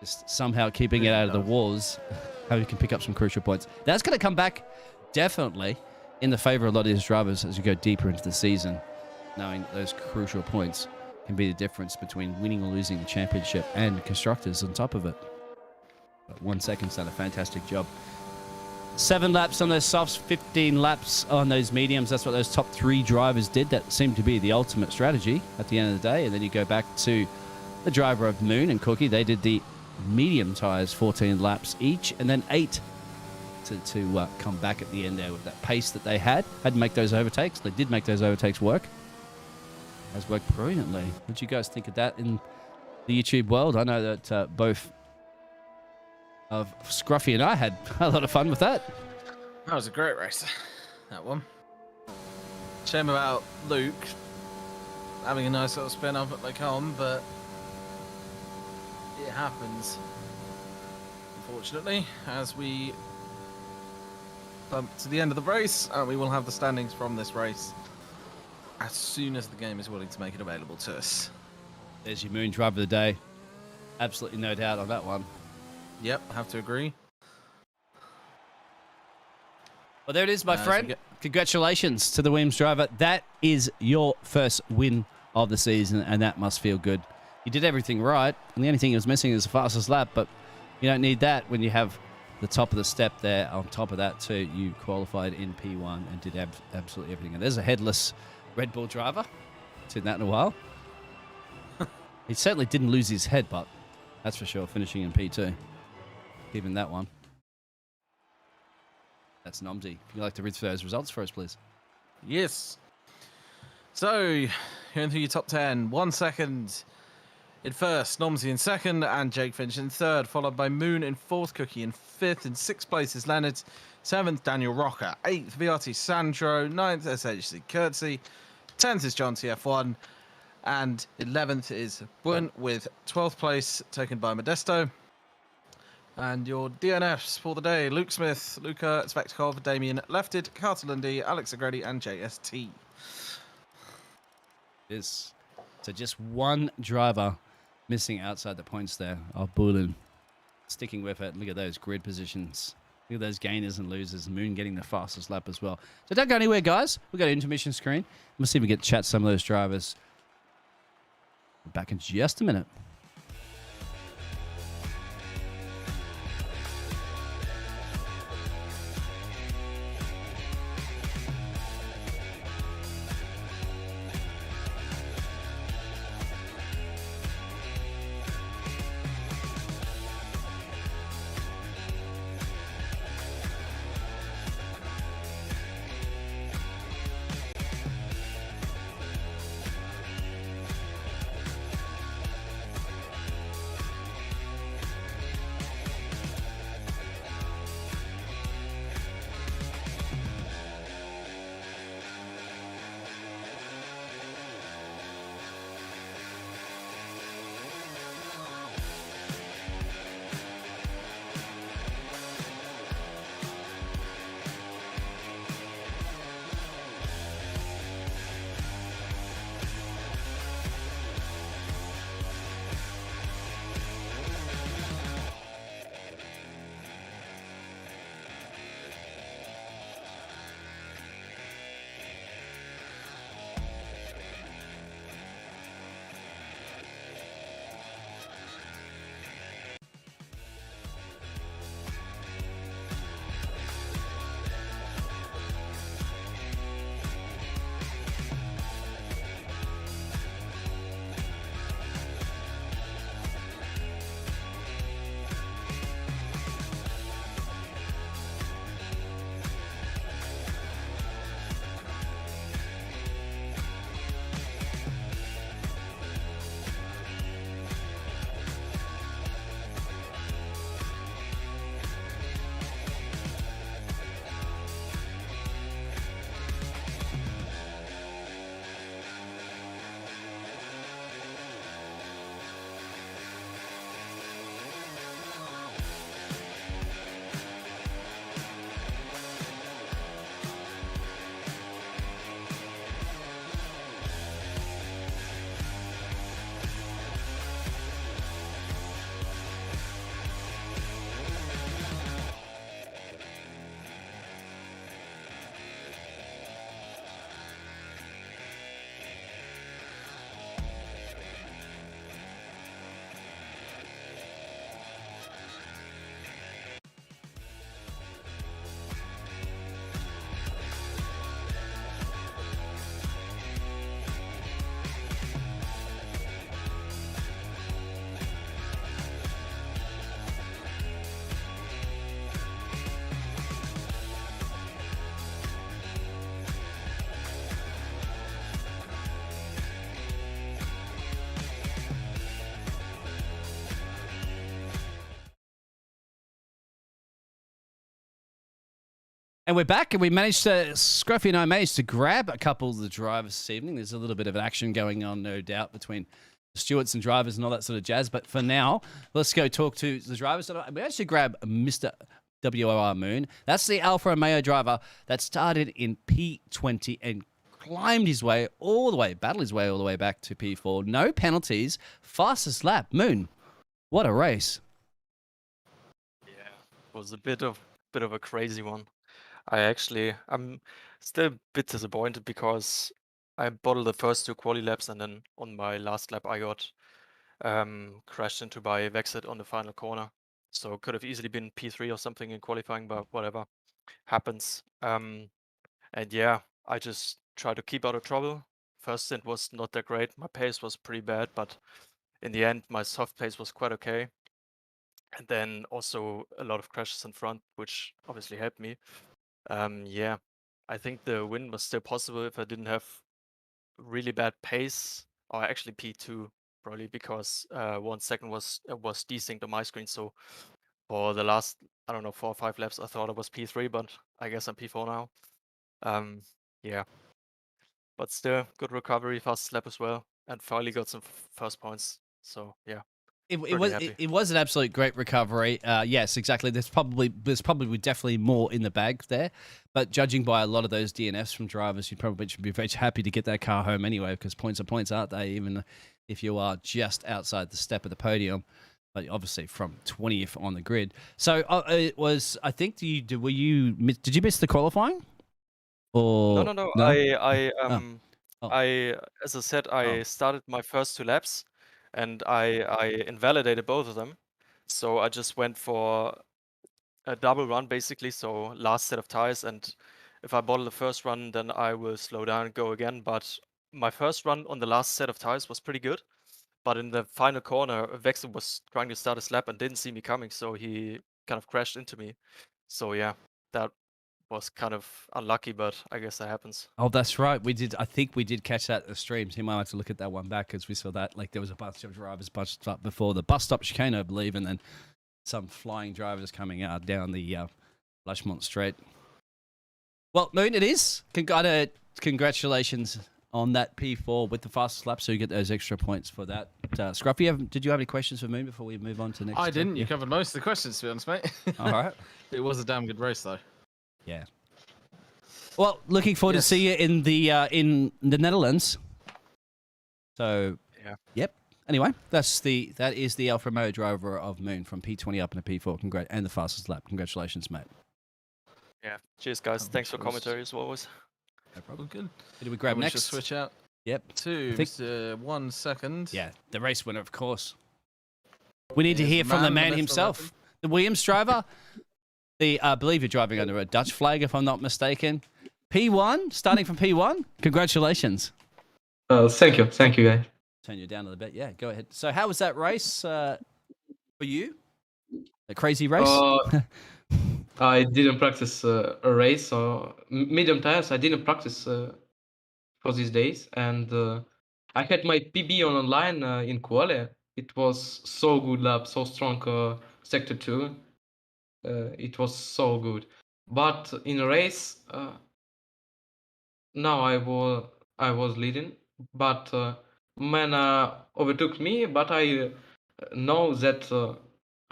Just somehow keeping it out of the wars, how you can pick up some crucial points. That's going to come back definitely in the favor of a lot of these drivers as you go deeper into the season, knowing those crucial points can be the difference between winning or losing the championship and constructors on top of it. But 1 second's done a fantastic job. 7 laps on those softs, 15 laps on those mediums. That's what those top 3 drivers did. That seemed to be the ultimate strategy at the end of the day. And then you go back to the driver of Moon and Cookie. They did the medium tyres, 14 laps each, and then 8 to come back at the end there with that pace that they had to make those overtakes. They did make those overtakes work. It has worked brilliantly. What do you guys think of that in the YouTube world? I know that both of Scruffy and I had a lot of fun with that. That was a great race, that one. Shame about Luke having a nice little spin off at Lacombe, but it happens, unfortunately, as we bump to the end of the race, and we will have the standings from this race as soon as the game is willing to make it available to us. There's your Moon driver of the day. Absolutely no doubt on that one. Yep, have to agree. Well, there it is, my friend. Congratulations to the Williams driver. That is your first win of the season, and that must feel good. You did everything right, and the only thing he was missing is the fastest lap, but you don't need that when you have the top of the step there. On top of that, too, you qualified in P1 and did absolutely everything. And there's a headless Red Bull driver. I've seen that in a while. He certainly didn't lose his head, but that's for sure, finishing in P2. Even that one. That's Nomsy. If you'd like to read through those results for us, please. Yes. So, going through your top 10. 1 second in first, Nomsy in second, and Jake Finch in third, followed by Moon in fourth, Cookie in fifth. In sixth place is Leonard. Seventh, Daniel Rocker. Eighth, VRT Sandro. Ninth, SHC Curtsy. 10th is John TF1. And 11th is Bun with 12th place, taken by Modesto. And your DNFs for the day: Luke Smith, Luca Svektikov, Damien Lefted, Carter Lundy, Alex Agredi, and JST. Yes. So just one driver missing outside the points there of Bulin. Sticking with it. Look at those grid positions. Look at those gainers and losers. Moon getting the fastest lap as well. So don't go anywhere, guys. We've got an intermission screen. We'll see if we get to chat some of those drivers. Back in just a minute. And we're back, and we managed to, Scruffy and I managed to grab a couple of the drivers this evening. There's a little bit of action going on, no doubt, between the stewards and drivers and all that sort of jazz. But for now, let's go talk to the drivers. We actually grab Mr. WOR Moon. That's the Alfa Romeo driver that started in P20 and climbed his way all the way, battled his way all the way back to P4. No penalties, fastest lap. Moon, what a race. Yeah, it was a bit of a crazy one. I'm still a bit disappointed because I bottled the first 2 quali laps, and then on my last lap I got crashed into by Vexit on the final corner. So could have easily been P3 or something in qualifying, but whatever happens. And yeah, I just try to keep out of trouble. First stint was not that great. My pace was pretty bad, but in the end my soft pace was quite okay. And then also a lot of crashes in front, which obviously helped me. Yeah, I think the win was still possible if I didn't have really bad pace, or actually P2 probably, because 1 second was desynced on my screen. So for the last, I don't know, 4 or 5 laps, I thought I was P3, but I guess I'm P4 now. Yeah, but still good recovery, fast lap as well, and finally got some first points. So yeah. It was an absolute great recovery. Yes, exactly. There's probably definitely more in the bag there, but judging by a lot of those DNFs from drivers, you probably should be very happy to get that car home anyway, because points are points, aren't they? Even if you are just outside the step of the podium, but obviously from 20th on the grid. So it was. I think did you miss the qualifying? Or No. No? As I said, I started my first 2 laps, and I invalidated both of them. So I just went for a double run basically. So last set of tires, and if I bottle the first run, then I will slow down and go again. But my first run on the last set of tires was pretty good. But in the final corner, Vexen was trying to start his lap and didn't see me coming, so he kind of crashed into me. So yeah, that was kind of unlucky, but I guess that happens. Oh, that's right. We did. I think we did catch that at the streams. He might have to look at that one back, because we saw that there was a bunch of drivers bunched up before the bus stop chicane, I believe, and then some flying drivers coming out down the Lushmont Straight. Well, Moon, it is. Congratulations on that P4 with the fastest lap, so you get those extra points for that. Scruffy, did you have any questions for Moon before we move on to the next? I didn't. You covered most of the questions, to be honest, mate. All right. It was a damn good race, though. Yeah. Well, looking forward to see you in the Netherlands. So, yeah. Yep. Anyway, that is the Alfa Romeo driver of Moon from P20 up into P4. And the fastest lap. Congratulations, mate. Yeah. Cheers, guys. Thanks for commentary as always. No problem. Good. Who do we grab next? Just switch out. Yep. To Mr. 1 second. Yeah, the race winner, of course. We need to hear from the man himself, the Williams driver. I believe you're driving under a Dutch flag, if I'm not mistaken. P1, starting from P1. Congratulations. Thank you, guys. Turn you down a little bit. Yeah, go ahead. So, how was that race for you? A crazy race? I didn't practice a race or medium tires. I didn't practice for these days, and I had my PB online in quali. It was so good lap, so strong sector 2. It was so good, but in a race, now I was leading, but man overtook me. But I know that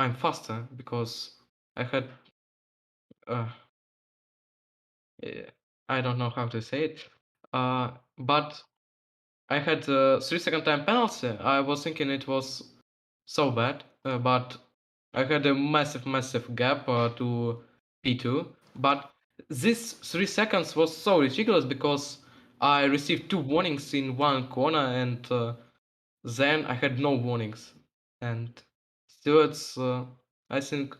I'm faster because I had I don't know how to say it, but I had 3-second time penalty. I was thinking it was so bad, but I had a massive gap to P2. But this 3 seconds was so ridiculous because I received 2 warnings in one corner, and then I had no warnings. And stewards, I think,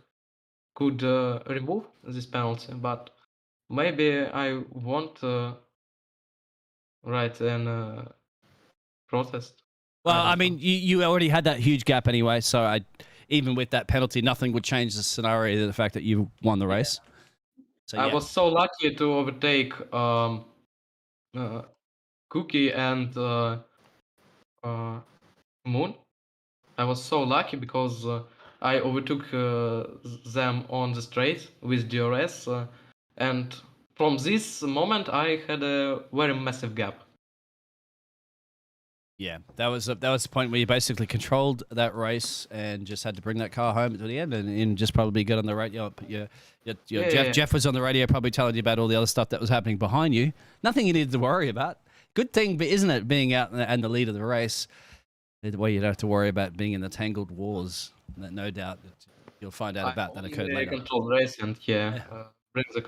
could remove this penalty, but maybe I won't write an protest. Well, I mean, you already had that huge gap anyway, so even with that penalty, nothing would change the scenario, the fact that you won the race. So, I was so lucky to overtake Cookie and Moon. I was so lucky because I overtook them on the straight with DRS, and from this moment I had a very massive gap. Yeah, that was the point where you basically controlled that race and just had to bring that car home to the end, and just probably got on the radio. Jeff was on the radio, probably telling you about all the other stuff that was happening behind you. Nothing you needed to worry about. Good thing, isn't it, being out and the lead of the race, where you don't have to worry about being in the tangled wars. No doubt you'll find out about that occurred later. Controlled race and bring the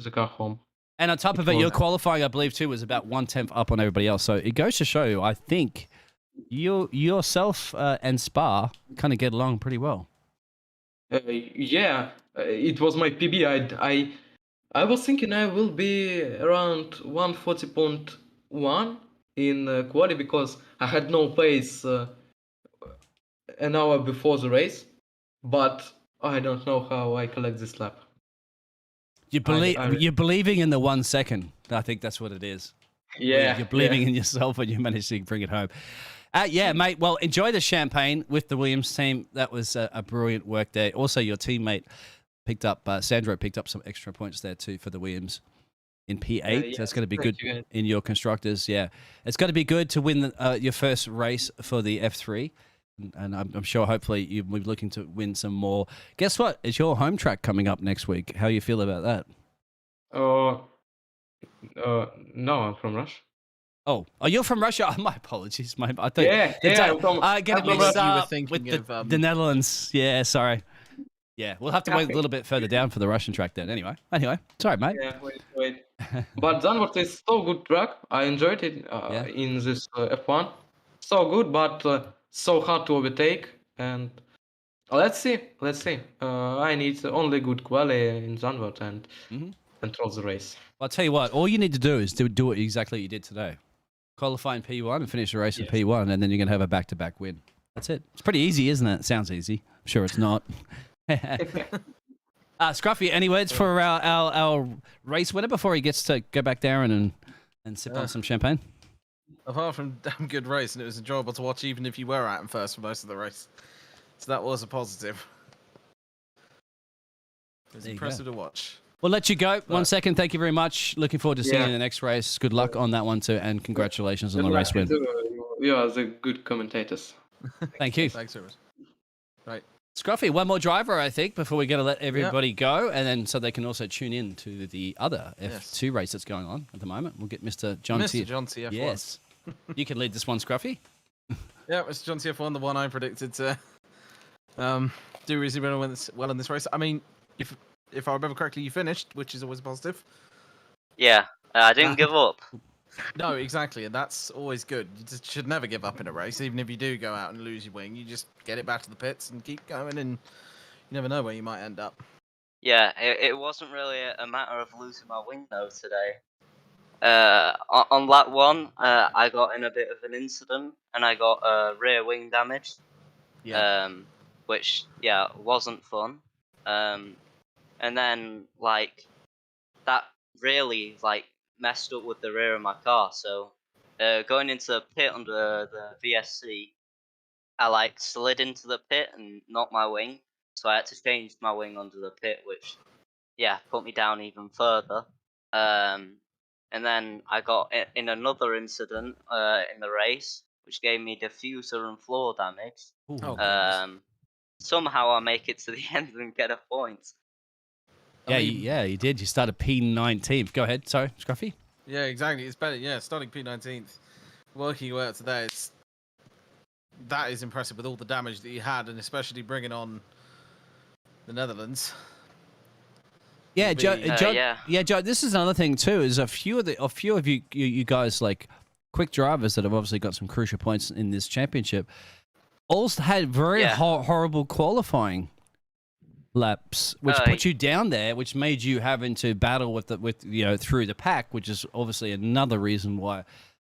car home. And on top of it, your qualifying, I believe, too, was about 1/10 up on everybody else. So it goes to show you, I think, yourself and Spa kind of get along pretty well. It was my PB. I was thinking I will be around 140.1 in quali because I had no pace an hour before the race, but I don't know how I collect this lap. You're believing in the 1 second. I think that's what it is. Yeah. You're believing in yourself and you managed to bring it home. Mate. Well, enjoy the champagne with the Williams team. That was a brilliant work there. Also, your teammate Sandro picked up some extra points there too for the Williams in P8. That's going to be good in your constructors. Yeah, it's going to be good to win your first race for the F3. And I'm sure, hopefully, you'll be looking to win some more. Guess what? It's your home track coming up next week. How you feel about that? No, I'm from Russia. Oh, you're from Russia? Oh, my apologies. I thought, I get it mixed up with the Netherlands. Yeah, sorry. Yeah, we'll have to wait a little bit further down for the Russian track then. Anyway, sorry, mate. Yeah, wait. But Zandvoort is so good track. I enjoyed it in this F1. So good, but so hard to overtake. And let's see. I need only good quality in Zandvoort and control the race. Well, I'll tell you what. All you need to do is do it exactly what you did today. Qualify in P1 and finish the race in P1, and then you're going to have a back-to-back win. That's it. It's pretty easy, isn't it? It sounds easy. I'm sure it's not. Scruffy, any words for our race winner before he gets to go back there and sip on some champagne? Apart from damn good race, and it was enjoyable to watch, even if you were out in first for most of the race. So that was a positive. It was impressive to watch. We'll let you go. 1 second. Thank you very much. Looking forward to seeing you in the next race. Good luck on that one too, and congratulations on the race win. You are the good commentators. Thank you. Thanks very much. Right. Scruffy, one more driver, I think, before we're going to let everybody go, and then so they can also tune in to the other F2 race that's going on at the moment. We'll get Mr. John T. F1. Yes. You can lead this one, Scruffy. Yeah, Mr. John F1, the one I predicted to do reasonably well in this race. I mean, if I remember correctly, you finished, which is always a positive. Yeah, I didn't give up. No, exactly, and that's always good. You just should never give up in a race, even if you do go out and lose your wing. You just get it back to the pits and keep going, and you never know where you might end up. Yeah, it wasn't really a matter of losing my wing though today. On lap 1, I got in a bit of an incident, and I got rear wing damage. Yeah. Which wasn't fun. And then that really messed up with the rear of my car. So going into the pit under the VSC, I slid into the pit and knocked my wing. So I had to change my wing under the pit, which put me down even further. And then I got in another incident in the race, which gave me diffuser and floor damage. Somehow I make it to the end and get a point. You did. You started P19th. Go ahead. Sorry, Scruffy. Yeah, exactly. It's better. Yeah, starting P19th, working your way up today. That is impressive with all the damage that you had, and especially bringing on the Netherlands. Yeah, Joe. Joe. This is another thing too. Is a few of you guys quick drivers that have obviously got some crucial points in this championship. Also had very horrible qualifying laps, which put you down there, which made you having to battle with through the pack, which is obviously another reason why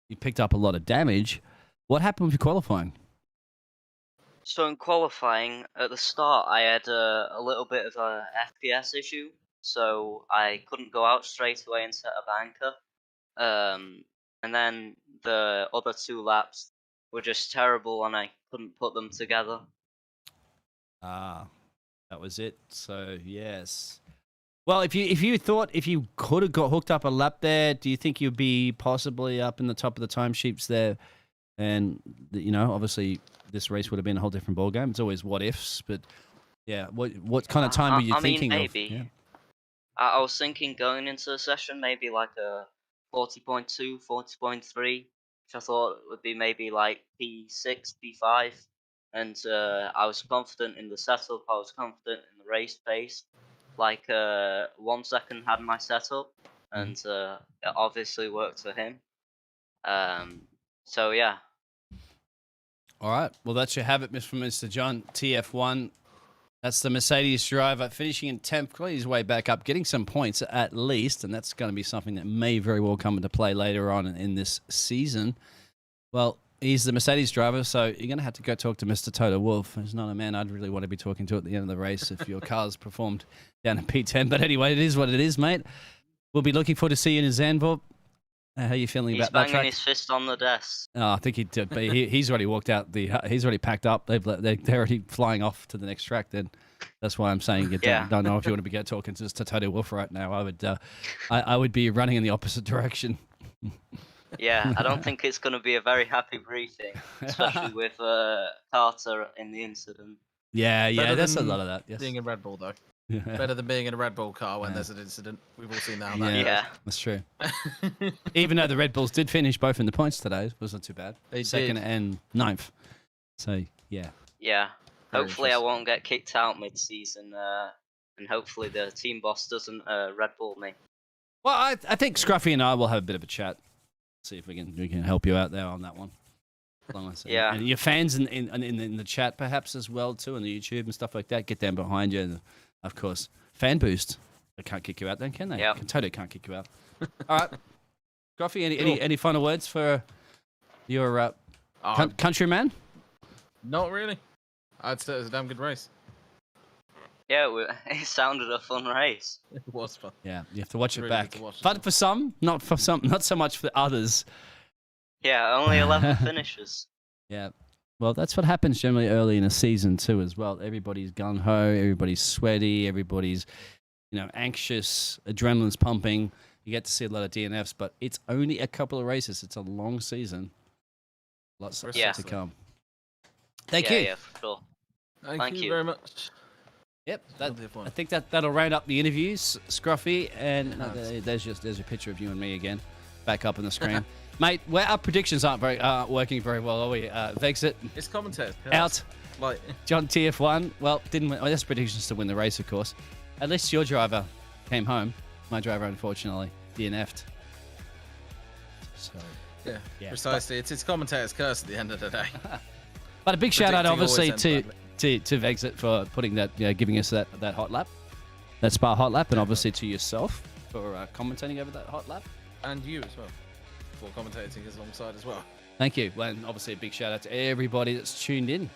you picked up a lot of damage. What happened with your qualifying? So in qualifying, at the start, I had a little bit of a FPS issue, so I couldn't go out straight away and set a banker. And then the other 2 laps were just terrible, and I couldn't put them together. That was it. So yes, Well, if you could have got hooked up a lap there, do you think you'd be possibly up in the top of the timesheets there? And obviously this race would have been a whole different ballgame. It's always what ifs, but yeah, what kind of time were you thinking maybe. of? Yeah. I was thinking going into the session maybe like a 40.2, 40.3, which I thought would be maybe like P6, P5. And I was confident in the setup, I was confident in the race pace. Like 1 second had my setup, and it obviously worked for him. So yeah. All right. Well, that's your have it, Mr. John, TF1. That's the Mercedes driver finishing in 10th, clearing his way back up, getting some points at least, and that's going to be something that may very well come into play later on in this season. Well, he's the Mercedes driver, so you're going to have to go talk to Mr. Toto Wolff. He's not a man I'd really want to be talking to at the end of the race if your car's performed down in P10. But anyway, it is what it is, mate. We'll be looking forward to see you in Zandvoort. How are you feeling about that track? He's banging his fist on the desk. Oh, I think he did. But he's already walked out. He's already packed up. They're already flying off to the next track. Then that's why I'm saying you don't know if you want to be talking to Toto Wolff right now. I would be running in the opposite direction. Yeah, I don't think it's going to be a very happy briefing, especially with Carter in the incident. Yeah, Better that's a than lot of that. Yes. Being in Red Bull though. Better than being in a Red Bull car when there's an incident. We've all seen that. Yeah. That's true. Even though the Red Bulls did finish both in the points today, it wasn't too bad. They Second did. and 9th. So, yeah. Yeah. Very Hopefully I won't get kicked out mid-season, and hopefully the team boss doesn't Red Bull me. Well, I think Scruffy and I will have a bit of a chat. See if we can help you out there on that one. Yeah. And your fans in the chat perhaps as well too, on the YouTube and stuff like that. Get them behind you, and of course, fan boost. They can't kick you out then, can they? Yeah. Toto can't kick you out. All right, Scruffy. Any final words for your countryman? Not really. I'd say it was a damn good race. Yeah, it sounded a fun race. It was fun. Yeah, you have to watch it Really back. good to watch it Fun back. for some, not so much for others. Yeah, only 11 finishes. Yeah. Well, that's what happens generally early in a season too as well. Everybody's gung-ho, everybody's sweaty, everybody's, anxious, adrenaline's pumping. You get to see a lot of DNFs, but it's only a couple of races. It's a long season. Lots to come. Thank you. Yeah, for sure. Thank you very much. Yep. Lovely fun. I think that'll round up the interviews, Scruffy. And there's a picture of you and me again, back up on the screen. Mate, our predictions aren't working very well, are we? Vexit It's commentators. out. Like John TF1, well, didn't win. Well, that's predictions to win the race, of course. At least your driver came home. My driver, unfortunately, DNF'd. So, yeah, precisely. It's commentators' curse at the end of the day. but a big shout out, Predicting obviously, always ends to Vexit for putting that, giving us that hot lap, that Spa hot lap, and obviously to yourself for commentating over that hot lap. And you as well, for commentating alongside as well. Thank you. Well, and obviously a big shout out to everybody that's tuned in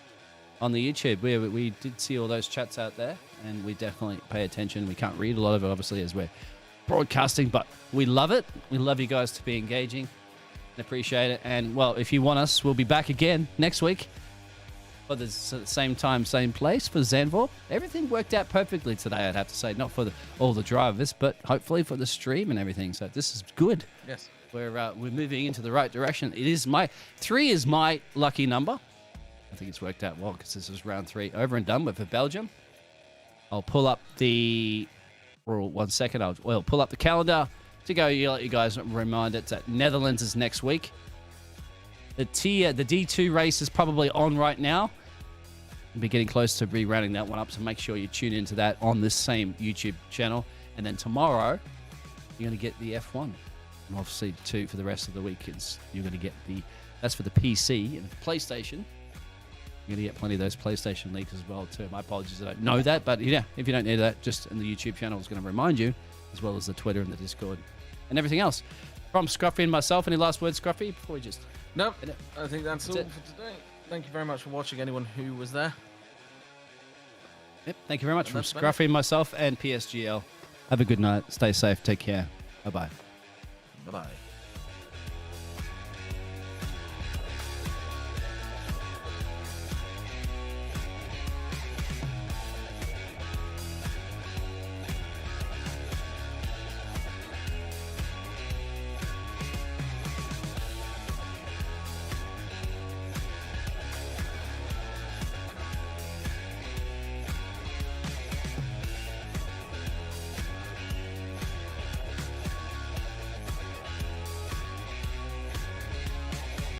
on the YouTube. We did see all those chats out there, and we definitely pay attention. We can't read a lot of it, obviously, as we're broadcasting, but we love it. We love you guys to be engaging and appreciate it. And, well, if you want us, we'll be back again next week for the same time, same place for Zandvoort. Everything worked out perfectly today, I'd have to say. Not for all the drivers, but hopefully for the stream and everything. So this is good. Yes. We're moving into the right direction. 3 is my lucky number. I think it's worked out well because this is round 3 over and done with for Belgium. I'll pull up one second. I'll pull up the calendar to go. Let you guys remind it that Netherlands is next week. The D2 race is probably on right now. We'll be getting close to re-rounding that one up, so make sure you tune into that on this same YouTube channel. And then tomorrow, you're going to get the F1. And obviously, too, for the rest of the week, you're going to get that's for the PC and the PlayStation. You're going to get plenty of those PlayStation leaks as well, too. My apologies, I don't know that, but yeah, if you don't know that, just in the YouTube channel is going to remind you, as well as the Twitter and the Discord and everything else. From Scruffy and myself, any last words, Scruffy, before we just... Nope, I think that's all it. for today. Thank you very much for watching, anyone who was there. Yep, thank you very much And from that's Scruffy and myself and PSGL. Have a good night. Stay safe. Take care. Bye-bye. Bye-bye.